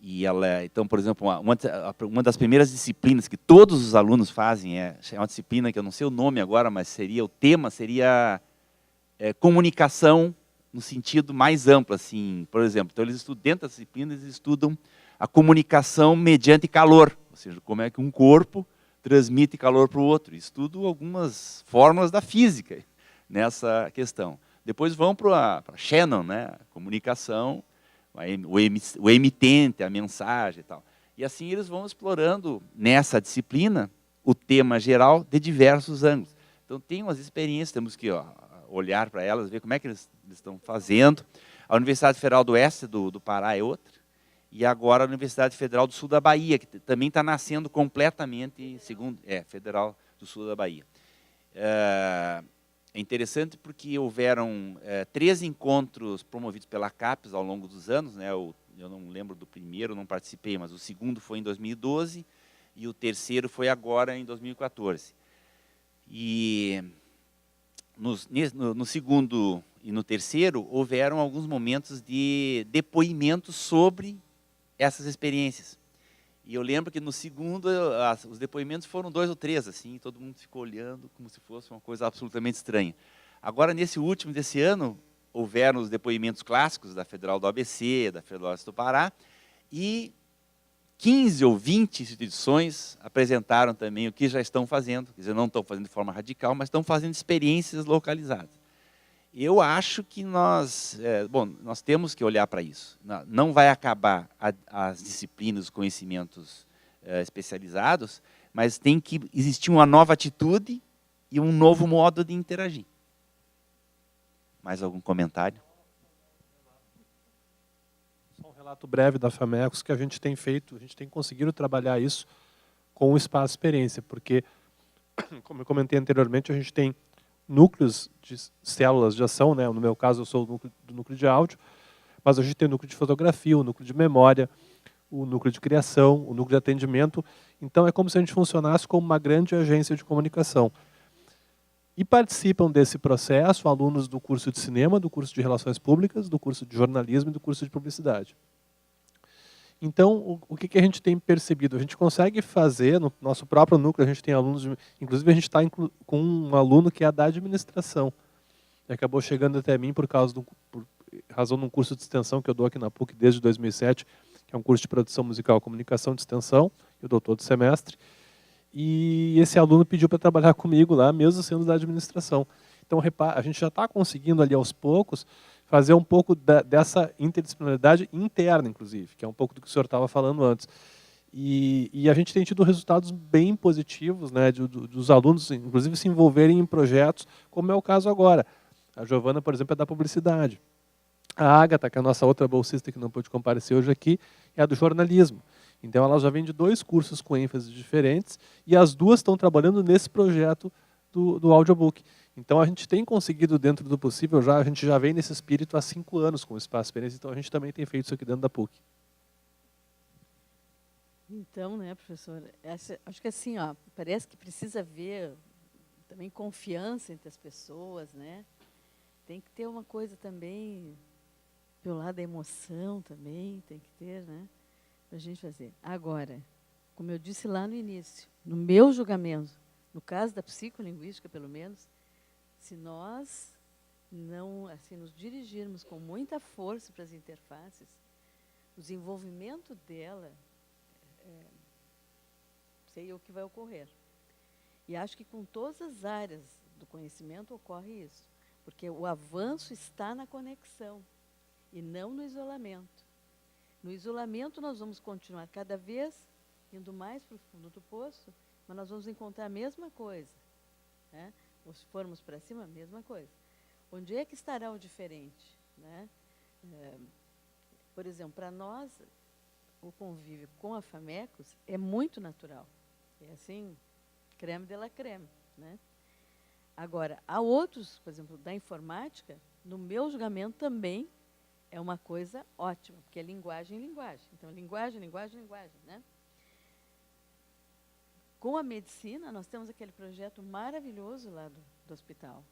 E então, por exemplo, uma das primeiras disciplinas que todos os alunos fazem é uma disciplina que eu não sei o nome agora, mas o tema seria comunicação no sentido mais amplo, assim, por exemplo. Então, eles estudam, dentro das disciplinas, eles estudam a comunicação mediante calor, ou seja, como é que um corpo transmite calor para o outro. Estudam algumas fórmulas da física nessa questão. Depois vão para Shannon, né? A comunicação, o emitente, a mensagem e tal. E assim eles vão explorando nessa disciplina o tema geral de diversos ângulos. Então, tem umas experiências, temos que olhar para elas, ver como é que eles estão fazendo. A Universidade Federal do Oeste do Pará é outra. E agora a Universidade Federal do Sul da Bahia, que também está nascendo completamente, Federal do Sul da Bahia. É interessante porque houveram 3 encontros promovidos pela CAPES ao longo dos anos, né? Eu não lembro do primeiro, não participei, mas o segundo foi em 2012 e o terceiro foi agora em 2014. E no segundo e no terceiro houveram alguns momentos de depoimentos sobre essas experiências. E eu lembro que no segundo, os depoimentos foram 2 ou 3, assim, todo mundo ficou olhando como se fosse uma coisa absolutamente estranha. Agora, nesse último desse ano, houveram os depoimentos clássicos da Federal do ABC, da Federal do Pará, e 15 ou 20 instituições apresentaram também o que já estão fazendo, quer dizer, não estão fazendo de forma radical, mas estão fazendo experiências localizadas. Eu acho que nós temos que olhar para isso. Não vai acabar as disciplinas, os conhecimentos especializados, mas tem que existir uma nova atitude e um novo modo de interagir. Mais algum comentário? Só um relato breve da FAMECOS que a gente tem feito, a gente tem conseguido trabalhar isso com o Espaço Experiência, porque, como eu comentei anteriormente, a gente tem núcleos de células de ação, né? No meu caso eu sou do núcleo de áudio, mas a gente tem o núcleo de fotografia, o núcleo de memória, o núcleo de criação, o núcleo de atendimento. Então é como se a gente funcionasse como uma grande agência de comunicação. E participam desse processo alunos do curso de cinema, do curso de relações públicas, do curso de jornalismo e do curso de publicidade. Então, o que a gente tem percebido? A gente consegue fazer, no nosso próprio núcleo, a gente tem alunos, inclusive a gente está com um aluno que é da administração, que acabou chegando até mim por razão de um curso de extensão que eu dou aqui na PUC desde 2007, que é um curso de produção musical e comunicação de extensão, eu dou todo semestre, e esse aluno pediu para trabalhar comigo lá, mesmo sendo da administração. Então, a gente já está conseguindo ali aos poucos fazer um pouco dessa interdisciplinaridade interna, inclusive, que é um pouco do que o senhor estava falando antes. E a gente tem tido resultados bem positivos, né, dos alunos, inclusive, se envolverem em projetos, como é o caso agora. A Giovana, por exemplo, é da publicidade. A Agatha, que é a nossa outra bolsista que não pôde comparecer hoje aqui, é a do jornalismo. Então, ela já vem de 2 cursos com ênfases diferentes e as 2 estão trabalhando nesse projeto do audiobook. Então, a gente tem conseguido, dentro do possível, a gente já vem nesse espírito há 5 anos com o Espaço Experiência, então a gente também tem feito isso aqui dentro da PUC. Então, né, professor, acho que assim, parece que precisa haver também confiança entre as pessoas, né? Tem que ter uma coisa também, pelo lado da emoção também, tem que ter, né? Para a gente fazer. Agora, como eu disse lá no início, no meu julgamento, no caso da psicolinguística, pelo menos, se nós não nos dirigirmos com muita força para as interfaces, o desenvolvimento dela, sei o que vai ocorrer. E acho que com todas as áreas do conhecimento ocorre isso, porque o avanço está na conexão e não no isolamento. No isolamento nós vamos continuar cada vez indo mais para o fundo do poço, mas nós vamos encontrar a mesma coisa, né? Ou se formos para cima, a mesma coisa. Onde é que estará o diferente, né? Por exemplo, para nós, o convívio com a FAMECOS é muito natural. É assim, creme de la creme, né? Agora, há outros, por exemplo, da informática, no meu julgamento também é uma coisa ótima, porque é linguagem em linguagem. Então, linguagem, né? Com a medicina, nós temos aquele projeto maravilhoso lá do hospital,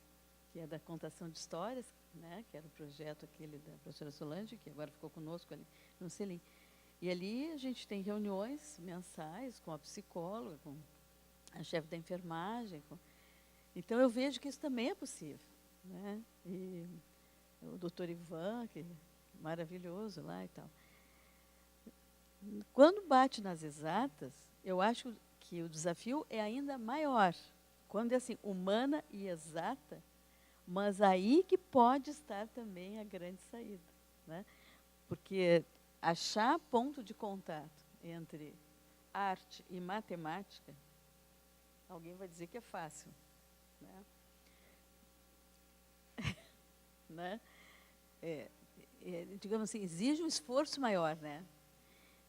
que é da contação de histórias, né? Que era o projeto aquele da professora Solange, que agora ficou conosco ali no CELIM. E ali a gente tem reuniões mensais com a psicóloga, com a chefe da enfermagem. Então, eu vejo que isso também é possível, né? E o doutor Ivan, que é maravilhoso lá e tal. Quando bate nas exatas, eu acho que o desafio é ainda maior. Quando é assim, humana e exata, mas aí que pode estar também a grande saída, né? Porque achar ponto de contato entre arte e matemática, alguém vai dizer que é fácil, né? Né? Digamos assim, exige um esforço maior, né?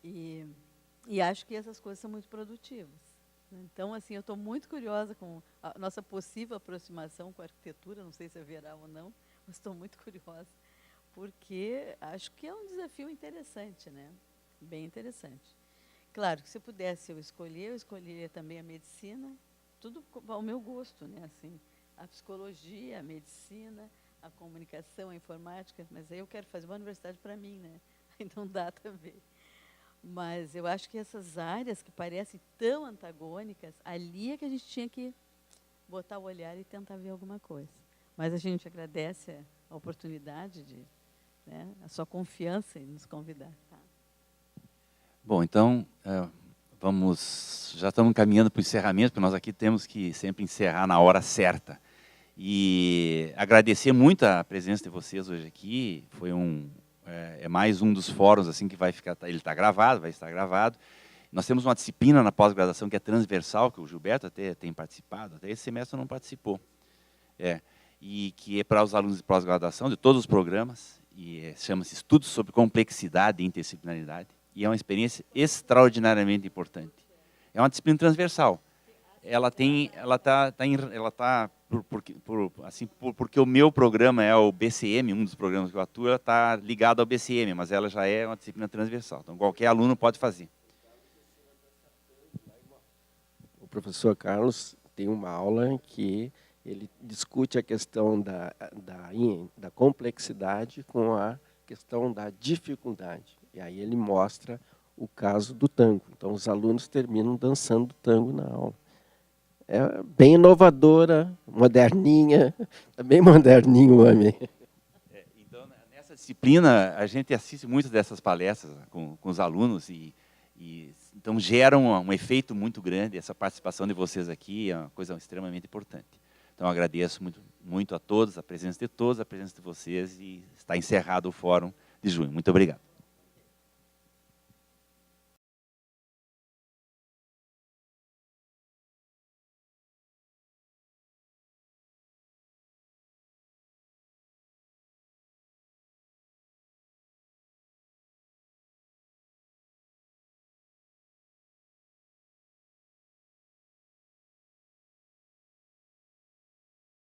E acho que essas coisas são muito produtivas. Então, assim, eu estou muito curiosa com a nossa possível aproximação com a arquitetura, não sei se haverá ou não, mas estou muito curiosa, porque acho que é um desafio interessante, né? Bem interessante. Claro que se eu pudesse eu escolheria também a medicina, tudo ao meu gosto, né? Assim, a psicologia, a medicina, a comunicação, a informática, mas aí eu quero fazer uma universidade para mim, né? Aí não dá também. Mas eu acho que essas áreas que parecem tão antagônicas, ali é que a gente tinha que botar o olhar e tentar ver alguma coisa. Mas a gente agradece a oportunidade, né, a sua confiança em nos convidar. Tá? Bom, então, já estamos caminhando para o encerramento, porque nós aqui temos que sempre encerrar na hora certa. E agradecer muito a presença de vocês hoje aqui, foi é mais um dos fóruns assim que vai ficar, ele está gravado, vai estar gravado. Nós temos uma disciplina na pós-graduação que é transversal, que o Gilberto até tem participado, até esse semestre não participou. E que é para os alunos de pós-graduação de todos os programas, e chama-se Estudos sobre Complexidade e Interdisciplinaridade, e é uma experiência extraordinariamente importante. É uma disciplina transversal. Porque o meu programa é o BCM, um dos programas que eu atuo, está ligado ao BCM, mas ela já é uma disciplina transversal. Então, qualquer aluno pode fazer. O professor Carlos tem uma aula em que ele discute a questão da complexidade com a questão da dificuldade. E aí ele mostra o caso do tango. Então, os alunos terminam dançando tango na aula. É bem inovadora, moderninha, é bem moderninho o homem. Então, nessa disciplina, a gente assiste muitas dessas palestras com os alunos, então geram um efeito muito grande. Essa participação de vocês aqui é uma coisa extremamente importante. Então, eu agradeço muito a todos, a presença de todos, a presença de vocês, e está encerrado o Fórum de junho. Muito obrigado.